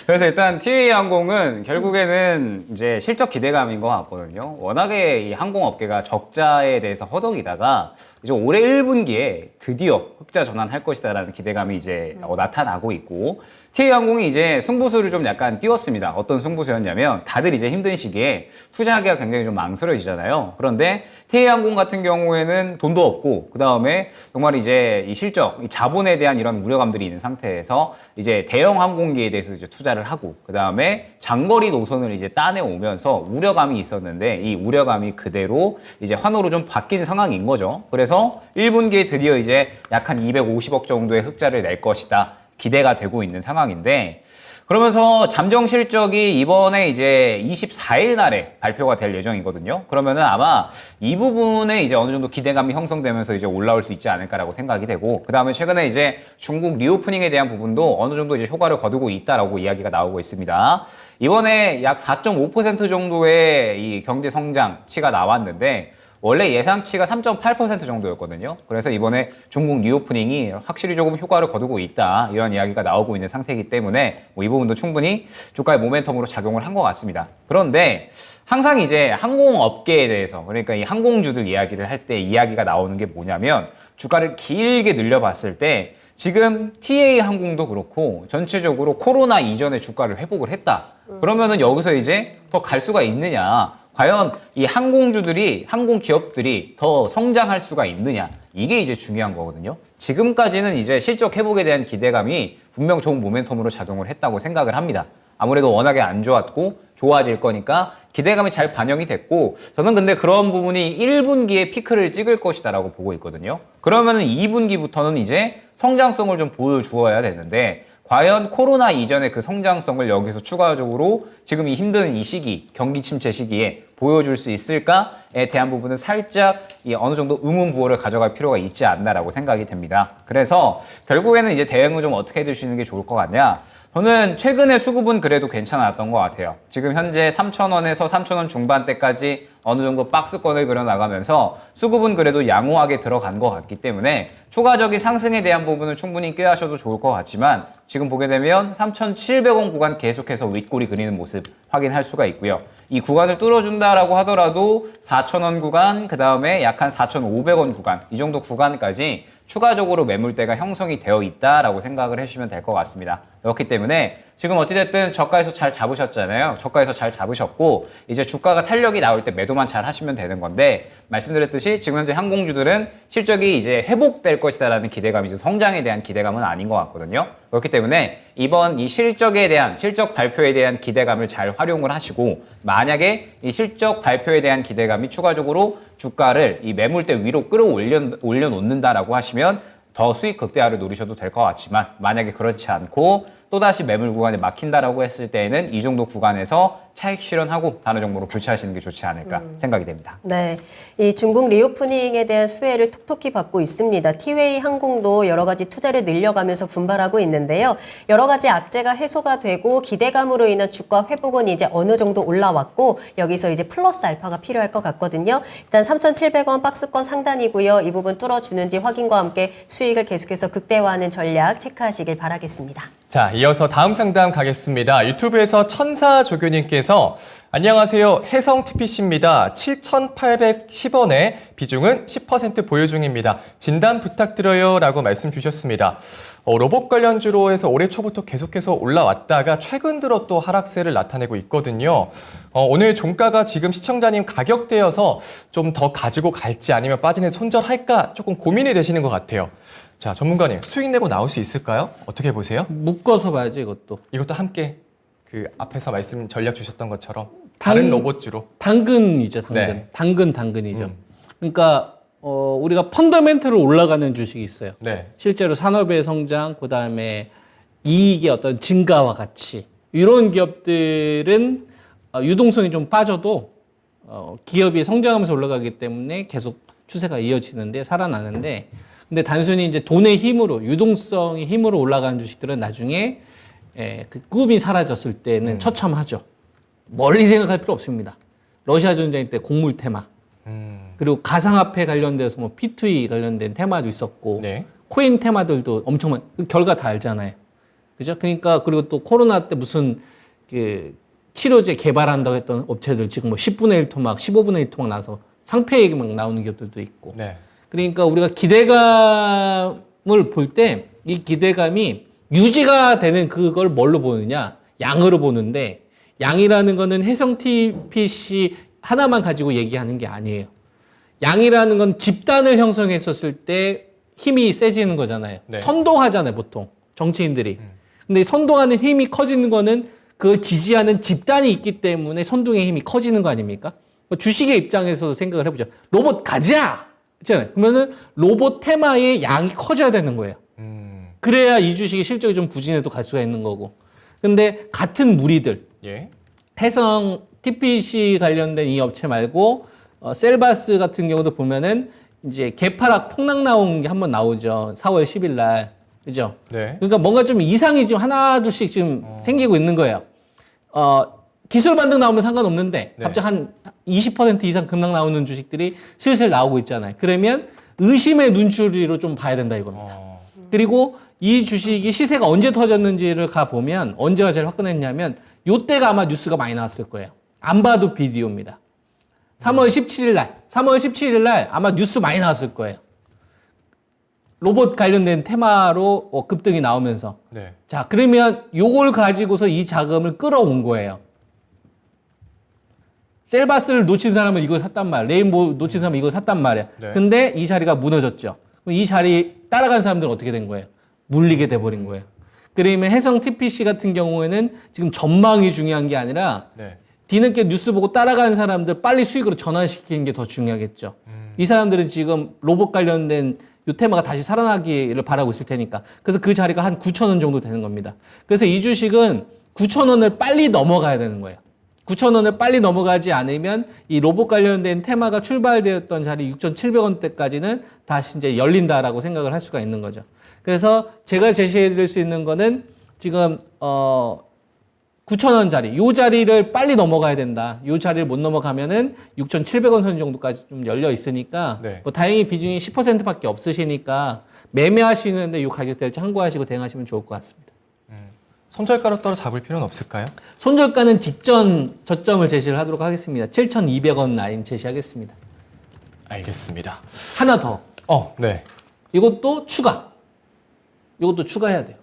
그래서 일단 TA 항공은 결국에는 이제 실적 기대감인 것 같거든요. 워낙에 이 항공업계가 적자에 대해서 허덕이다가 이제 올해 1분기에 드디어 흑자 전환할 것이다라는 기대감이 이제 나타나고 있고 TA-항공이 이제 승부수를 좀 약간 띄웠습니다. 어떤 승부수였냐면 다들 이제 힘든 시기에 투자하기가 굉장히 좀 망설여지잖아요. 그런데 TA-항공 같은 경우에는 돈도 없고 그 다음에 정말 이제 이 실적, 이 자본에 대한 이런 우려감들이 있는 상태에서 이제 대형 항공기에 대해서 이제 투자를 하고 그 다음에 장거리 노선을 이제 따내오면서 우려감이 있었는데 이 우려감이 그대로 이제 환호로 좀 바뀐 상황인 거죠. 그래서 1분기에 드디어 이제 약 한 250억 정도의 흑자를 낼 것이다. 기대가 되고 있는 상황인데 그러면서 잠정 실적이 이번에 이제 24일 날에 발표가 될 예정이거든요. 그러면은 아마 이 부분에 이제 어느 정도 기대감이 형성되면서 이제 올라올 수 있지 않을까라고 생각이 되고 그 다음에 최근에 이제 중국 리오프닝에 대한 부분도 어느 정도 이제 효과를 거두고 있다라고 이야기가 나오고 있습니다. 이번에 약 4.5% 정도의 이 경제 성장치가 나왔는데 원래 예상치가 3.8% 정도였거든요. 그래서 이번에 중국 리오프닝이 확실히 조금 효과를 거두고 있다. 이런 이야기가 나오고 있는 상태이기 때문에 뭐 이 부분도 충분히 주가의 모멘텀으로 작용을 한 것 같습니다. 그런데 항상 이제 항공업계에 대해서 그러니까 이 항공주들 이야기를 할 때 이야기가 나오는 게 뭐냐면 주가를 길게 늘려봤을 때 지금 TA-항공도 그렇고 전체적으로 코로나 이전에 주가를 회복을 했다. 그러면은 여기서 이제 더 갈 수가 있느냐. 과연 이 항공주들이, 항공기업들이 더 성장할 수가 있느냐. 이게 이제 중요한 거거든요. 지금까지는 이제 실적 회복에 대한 기대감이 분명 좋은 모멘텀으로 작용을 했다고 생각을 합니다. 아무래도 워낙에 안 좋았고 좋아질 거니까 기대감이 잘 반영이 됐고 저는 근데 그런 부분이 1분기에 피크를 찍을 것이다 라고 보고 있거든요. 그러면은 2분기부터는 이제 성장성을 좀 보여주어야 되는데 과연 코로나 이전의 그 성장성을 여기서 추가적으로 지금 이 힘든 이 시기, 경기 침체 시기에 보여줄 수 있을까에 대한 부분은 살짝 이 어느 정도 의문부호를 가져갈 필요가 있지 않나라고 생각이 됩니다. 그래서 결국에는 이제 대응을 좀 어떻게 해주시는 게 좋을 것 같냐? 저는 최근에 수급은 그래도 괜찮았던 것 같아요. 지금 현재 3,000원에서 3,000원 중반대까지 어느 정도 박스권을 그려나가면서 수급은 그래도 양호하게 들어간 것 같기 때문에 추가적인 상승에 대한 부분은 충분히 꾀하셔도 좋을 것 같지만 지금 보게 되면 3,700원 구간 계속해서 윗골이 그리는 모습 확인할 수가 있고요. 이 구간을 뚫어준다라고 하더라도 4,000원 구간, 그 다음에 약 한 4,500원 구간, 이 정도 구간까지 추가적으로 매물대가 형성이 되어 있다라고 생각을 해주시면 될 것 같습니다. 그렇기 때문에 지금 어찌됐든 저가에서 잘 잡으셨잖아요. 저가에서 잘 잡으셨고 이제 주가가 탄력이 나올 때 매도만 잘 하시면 되는 건데 말씀드렸듯이 지금 현재 항공주들은 실적이 이제 회복될 것이다라는 기대감이 이제 성장에 대한 기대감은 아닌 것 같거든요. 그렇기 때문에 이번 이 실적에 대한 실적 발표에 대한 기대감을 잘 활용을 하시고 만약에 이 실적 발표에 대한 기대감이 추가적으로 주가를 이 매물대 위로 올려놓는다라고 하시면 더 수익 극대화를 노리셔도 될 것 같지만 만약에 그렇지 않고 또다시 매물 구간에 막힌다라고 했을 때에는 이 정도 구간에서 차익 실현하고 다른 종목으로 교체하시는 게 좋지 않을까 생각이 됩니다. 네, 이 중국 리오프닝에 대한 수혜를 톡톡히 받고 있습니다. 티웨이 항공도 여러 가지 투자를 늘려가면서 분발하고 있는데요. 여러 가지 악재가 해소가 되고 기대감으로 인한 주가 회복은 이제 어느 정도 올라왔고 여기서 이제 플러스 알파가 필요할 것 같거든요. 일단 3,700원 박스권 상단이고요. 이 부분 뚫어주는지 확인과 함께 수익을 계속해서 극대화하는 전략 체크하시길 바라겠습니다. 자, 이어서 다음 상담 가겠습니다. 유튜브에서 천사조교님께서 안녕하세요. 해성 TPC입니다. 7,810원에 비중은 10% 보유 중입니다. 진단 부탁드려요 라고 말씀 주셨습니다. 로봇 관련주로 해서 올해 초부터 계속해서 올라왔다가 최근 들어 또 하락세를 나타내고 있거든요. 오늘 종가가 지금 시청자님 가격대여서 좀 더 가지고 갈지 아니면 빠지는 손절할까 조금 고민이 되시는 것 같아요. 자, 전문가님 수익 내고 나올 수 있을까요? 어떻게 보세요? 묶어서 봐야죠, 이것도. 이것도 함께 그 앞에서 말씀 전략 주셨던 것처럼 다른 로봇주로. 당근이죠, 당근. 네. 당근이죠. 그러니까 우리가 펀더멘털로 올라가는 주식이 있어요. 네. 실제로 산업의 성장, 그다음에 이익의 어떤 증가와 같이 이런 기업들은 유동성이 좀 빠져도 기업이 성장하면서 올라가기 때문에 계속 추세가 이어지는데 살아나는데 근데 단순히 이제 돈의 힘으로 유동성의 힘으로 올라가는 주식들은 나중에 그 꿈이 사라졌을 때는 처참하죠. 멀리 생각할 필요 없습니다. 러시아 전쟁 때 곡물 테마 그리고 가상화폐 관련돼서 뭐 P2E 관련된 테마도 있었고 네. 코인 테마들도 엄청 그 결과 다 알잖아요. 그죠? 그러니까 그리고 또 코로나 때 무슨 그 치료제 개발한다고 했던 업체들 지금 뭐 10분의 1 토막, 15분의 1 토막 나서 상패 얘기 막 나오는 기업들도 있고. 네. 그러니까 우리가 기대감을 볼 때 이 기대감이 유지가 되는 그걸 뭘로 보느냐? 양으로 보는데 양이라는 거는 해성 TPC 하나만 가지고 얘기하는 게 아니에요. 양이라는 건 집단을 형성했었을 때 힘이 세지는 거잖아요. 네. 선동하잖아요, 보통. 정치인들이. 근데 선동하는 힘이 커지는 거는 그걸 지지하는 집단이 있기 때문에 선동의 힘이 커지는 거 아닙니까? 주식의 입장에서도 생각을 해보죠. 로봇 가자! 있잖아요. 그러면은 로봇 테마의 양이 커져야 되는 거예요. 그래야 이 주식이 실적이 좀 부진해도 갈 수가 있는 거고. 근데 같은 무리들, 예. 해성 TPC 관련된 이 업체 말고 셀바스 같은 경우도 보면은 이제 개파락 폭락 나온 게 한번 나오죠. 4월 10일 날. 그죠? 네. 그러니까 뭔가 좀 이상이 지금 하나 둘씩 지금 생기고 있는 거예요. 기술 반등 나오면 상관없는데 네. 갑자기 한 20% 이상 급락 나오는 주식들이 슬슬 나오고 있잖아요. 그러면 의심의 눈초리로 좀 봐야 된다 이겁니다. 그리고 이 주식이 시세가 언제 터졌는지를 가보면 언제가 제일 화끈했냐면 요때가 아마 뉴스가 많이 나왔을 거예요. 안 봐도 비디오입니다. 3월 17일 날 아마 뉴스 많이 나왔을 거예요. 로봇 관련된 테마로 급등이 나오면서. 네. 자, 그러면 요걸 가지고서 이 자금을 끌어온 거예요. 셀바스를 놓친 사람은 이걸 샀단 말이야. 레인보우 놓친 사람은 이걸 샀단 말이야. 네. 근데 이 자리가 무너졌죠. 그럼 이 자리 따라간 사람들은 어떻게 된 거예요? 물리게 돼버린 거예요. 그러면 해성 TPC 같은 경우에는 지금 전망이 중요한 게 아니라 네. 뒤늦게 뉴스 보고 따라가는 사람들 빨리 수익으로 전환시키는 게 더 중요하겠죠. 이 사람들은 지금 로봇 관련된 이 테마가 다시 살아나기를 바라고 있을 테니까. 그래서 그 자리가 한 9,000원 정도 되는 겁니다. 그래서 이 주식은 9,000원을 빨리 넘어가야 되는 거예요. 9,000원을 빨리 넘어가지 않으면 이 로봇 관련된 테마가 출발되었던 자리 6,700원대까지는 다시 이제 열린다라고 생각을 할 수가 있는 거죠. 그래서 제가 제시해 드릴 수 있는 거는 지금 9,000원 자리, 요 자리를 빨리 넘어가야 된다. 요 자리를 못 넘어가면은 6,700원 선 정도까지 좀 열려 있으니까 네. 뭐 다행히 비중이 10%밖에 없으시니까 매매하시는데 요 가격대를 참고하시고 대응하시면 좋을 것 같습니다. 손절가로 따로 잡을 필요는 없을까요? 손절가는 직전 저점을 제시를 하도록 하겠습니다. 7,200원 라인 제시하겠습니다. 알겠습니다. 하나 더. 네. 이것도 추가. 이것도 추가해야 돼요.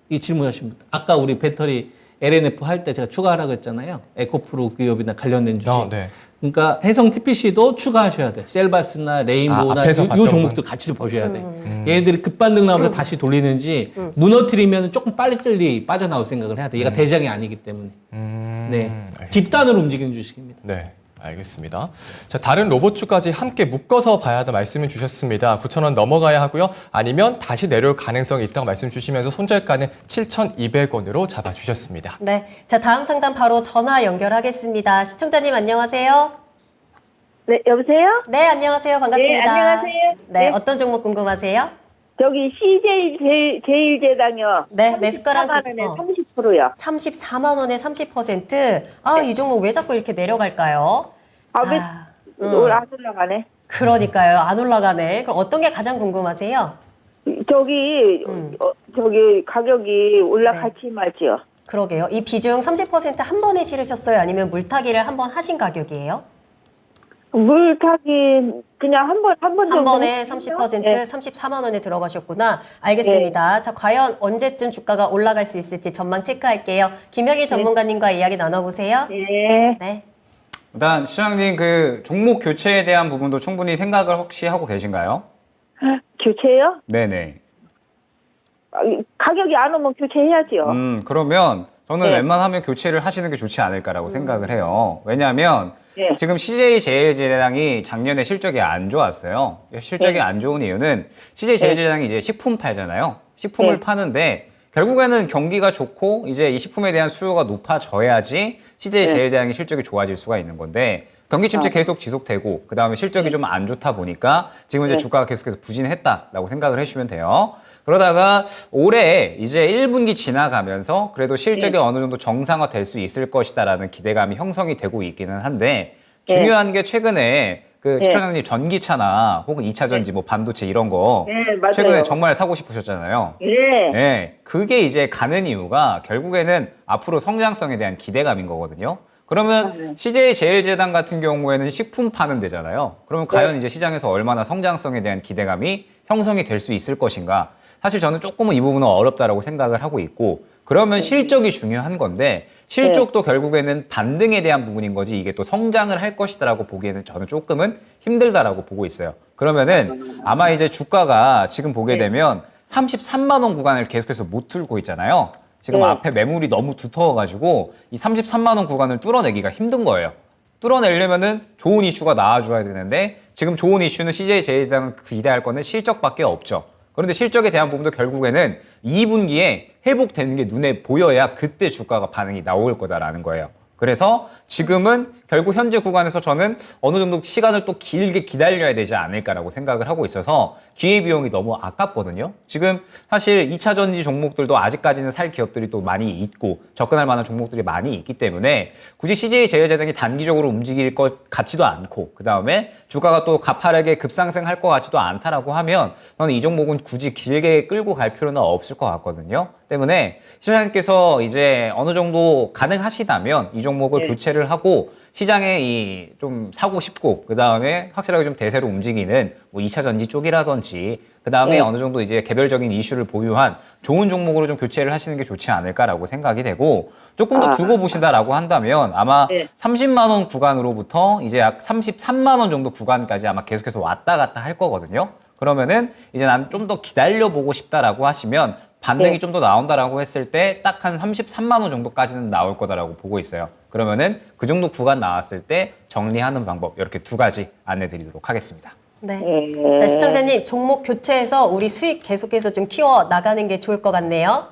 이 질문하신 분들. 아까 우리 배터리 LNF 할 때 제가 추가하라고 했잖아요. 에코프로 기업이나 관련된 주식. 네. 그러니까 해성 TPC도 추가하셔야 돼. 셀바스나 레인보우나 앞에서 요 봤던 종목도 같이 보셔야 돼. 얘네들이 급반등 나오면서 다시 돌리는지 무너뜨리면 조금 빨리 빠져나올 생각을 해야 돼. 얘가 대장이 아니기 때문에. 네. 알겠습니다. 집단으로 움직이는 주식입니다. 네. 알겠습니다. 자, 다른 로봇주까지 함께 묶어서 봐야 한다 말씀을 주셨습니다. 9,000원 넘어가야 하고요. 아니면 다시 내려올 가능성이 있다고 말씀 주시면서 손절가는 7,200원으로 잡아주셨습니다. 네. 자, 다음 상담 바로 전화 연결하겠습니다. 시청자님 안녕하세요. 네, 여보세요? 네, 안녕하세요. 반갑습니다. 네, 안녕하세요. 네, 네. 어떤 종목 궁금하세요? 저기 CJ 제일제당요. 네, 매수가랑 34만 원에 30%요. 34만 원에 30%. 아, 이 종목 왜 자꾸 이렇게 내려갈까요? 왜 오늘 안 올라가네? 그러니까요. 안 올라가네. 그럼 어떤 게 가장 궁금하세요? 저기 저기 가격이 올라갈지 말지요. 그러게요. 이 비중 30%한 번에 실으셨어요? 아니면 물타기를 한 번 하신 가격이에요? 물타기 그냥 한 번 정도. 한 번에 했거든요. 30% 네. 34만 원에 들어가셨구나. 알겠습니다. 자, 과연 언제쯤 주가가 올라갈 수 있을지 전망 체크할게요. 김영희 전문가님과 이야기 나눠보세요. 네. 네. 일단 시장님 그 종목 교체에 대한 부분도 충분히 생각을 혹시 하고 계신가요? 교체요? 네네. 가격이 안 오면 교체해야지요. 그러면 저는 네. 웬만하면 교체를 하시는 게 좋지 않을까라고 생각을 해요. 왜냐하면 네. 지금 CJ제일제당이 작년에 실적이 안 좋았어요. 실적이 네. 안 좋은 이유는 CJ제일제당이 이제 식품 팔잖아요. 식품을 네. 파는데 결국에는 경기가 좋고 이제 이 식품에 대한 수요가 높아져야지 CJ제일제당이 실적이 좋아질 수가 있는 건데 경기 침체 계속 지속되고 그 다음에 실적이 좀 안 좋다 보니까 지금 이제 네. 주가가 계속해서 부진했다라고 생각을 해주시면 돼요. 그러다가 올해 이제 1분기 지나가면서 그래도 실적이 어느 정도 정상화 될 수 있을 것이다라는 기대감이 형성이 되고 있기는 한데 중요한 게 최근에 그 네. 시청자님 전기차나 혹은 2차 전지 뭐 반도체 이런 거 네, 맞아요. 최근에 정말 사고 싶으셨잖아요. 네. 네, 그게 이제 가는 이유가 결국에는 앞으로 성장성에 대한 기대감인 거거든요. 그러면 CJ제일제당 같은 경우에는 식품 파는 데잖아요. 그러면 과연 이제 시장에서 얼마나 성장성에 대한 기대감이 형성이 될 수 있을 것인가? 사실 저는 조금은 이 부분은 어렵다라고 생각을 하고 있고 그러면 실적이 중요한 건데 실적도 결국에는 반등에 대한 부분인 거지 이게 또 성장을 할 것이다라고 보기에는 저는 조금은 힘들다라고 보고 있어요. 그러면은 아마 이제 주가가 지금 보게 되면 33만 원 구간을 계속해서 못 뚫고 있잖아요. 지금 네. 앞에 매물이 너무 두터워가지고 이 33만 원 구간을 뚫어내기가 힘든 거예요. 뚫어내려면은 좋은 이슈가 나와줘야 되는데 지금 좋은 이슈는 CJ제일당 기대할 거는 실적밖에 없죠. 그런데 실적에 대한 부분도 결국에는 2분기에 회복되는 게 눈에 보여야 그때 주가가 반응이 나올 거다라는 거예요. 그래서 지금은 결국 현재 구간에서 저는 어느 정도 시간을 또 길게 기다려야 되지 않을까라고 생각을 하고 있어서 기회비용이 너무 아깝거든요. 지금 사실 2차 전지 종목들도 아직까지는 살 기업들이 또 많이 있고 접근할 만한 종목들이 많이 있기 때문에 굳이 CJ제일제당이 단기적으로 움직일 것 같지도 않고 그 다음에 주가가 또 가파르게 급상승할 것 같지도 않다라고 하면 저는 이 종목은 굳이 길게 끌고 갈 필요는 없을 것 같거든요. 때문에 시장님께서 이제 어느 정도 가능하시다면 이 종목을 교체를 하고 시장에 이 좀 사고 싶고 그 다음에 확실하게 좀 대세로 움직이는 뭐 2차 전지 쪽이라든지 그 다음에 어느 정도 이제 개별적인 이슈를 보유한 좋은 종목으로 좀 교체를 하시는 게 좋지 않을까라고 생각이 되고 조금 더 두고 보신다라고 한다면 아마 30만 원 구간으로부터 이제 약 33만 원 정도 구간까지 아마 계속해서 왔다 갔다 할 거거든요. 그러면은 이제 난 좀 더 기다려보고 싶다라고 하시면 반등이 좀 더 나온다라고 했을 때 딱 한 33만 원 정도까지는 나올 거다라고 보고 있어요. 그러면은 그 정도 구간 나왔을 때 정리하는 방법 이렇게 두 가지 안내 드리도록 하겠습니다. 네. 자, 시청자님, 종목 교체해서 우리 수익 계속해서 좀 키워 나가는 게 좋을 것 같네요.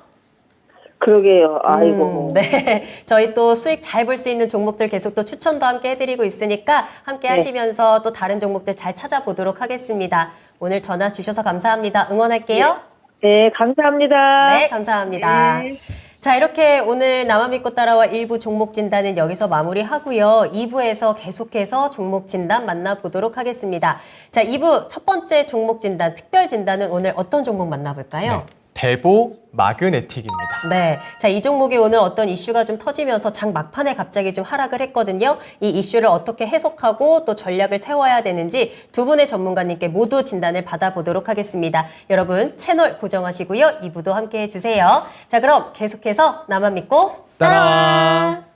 그러게요. 아이고. 네. 저희 또 수익 잘 볼 수 있는 종목들 계속 또 추천도 함께 해드리고 있으니까 함께 하시면서 또 다른 종목들 잘 찾아보도록 하겠습니다. 오늘 전화 주셔서 감사합니다. 응원할게요. 네, 감사합니다. 네, 감사합니다. 네. 자, 이렇게 오늘 나만 믿고 따라와 1부 종목 진단은 여기서 마무리하고요. 2부에서 계속해서 종목 진단 만나보도록 하겠습니다. 자, 2부 첫 번째 종목 진단, 특별 진단은 오늘 어떤 종목 만나볼까요? 대보 마그네틱입니다. 네. 자, 이 종목이 오늘 어떤 이슈가 좀 터지면서 장 막판에 갑자기 좀 하락을 했거든요. 이 이슈를 어떻게 해석하고 또 전략을 세워야 되는지 두 분의 전문가님께 모두 진단을 받아보도록 하겠습니다. 여러분 채널 고정하시고요. 2부도 함께 해주세요. 자, 그럼 계속해서 나만 믿고 따라와.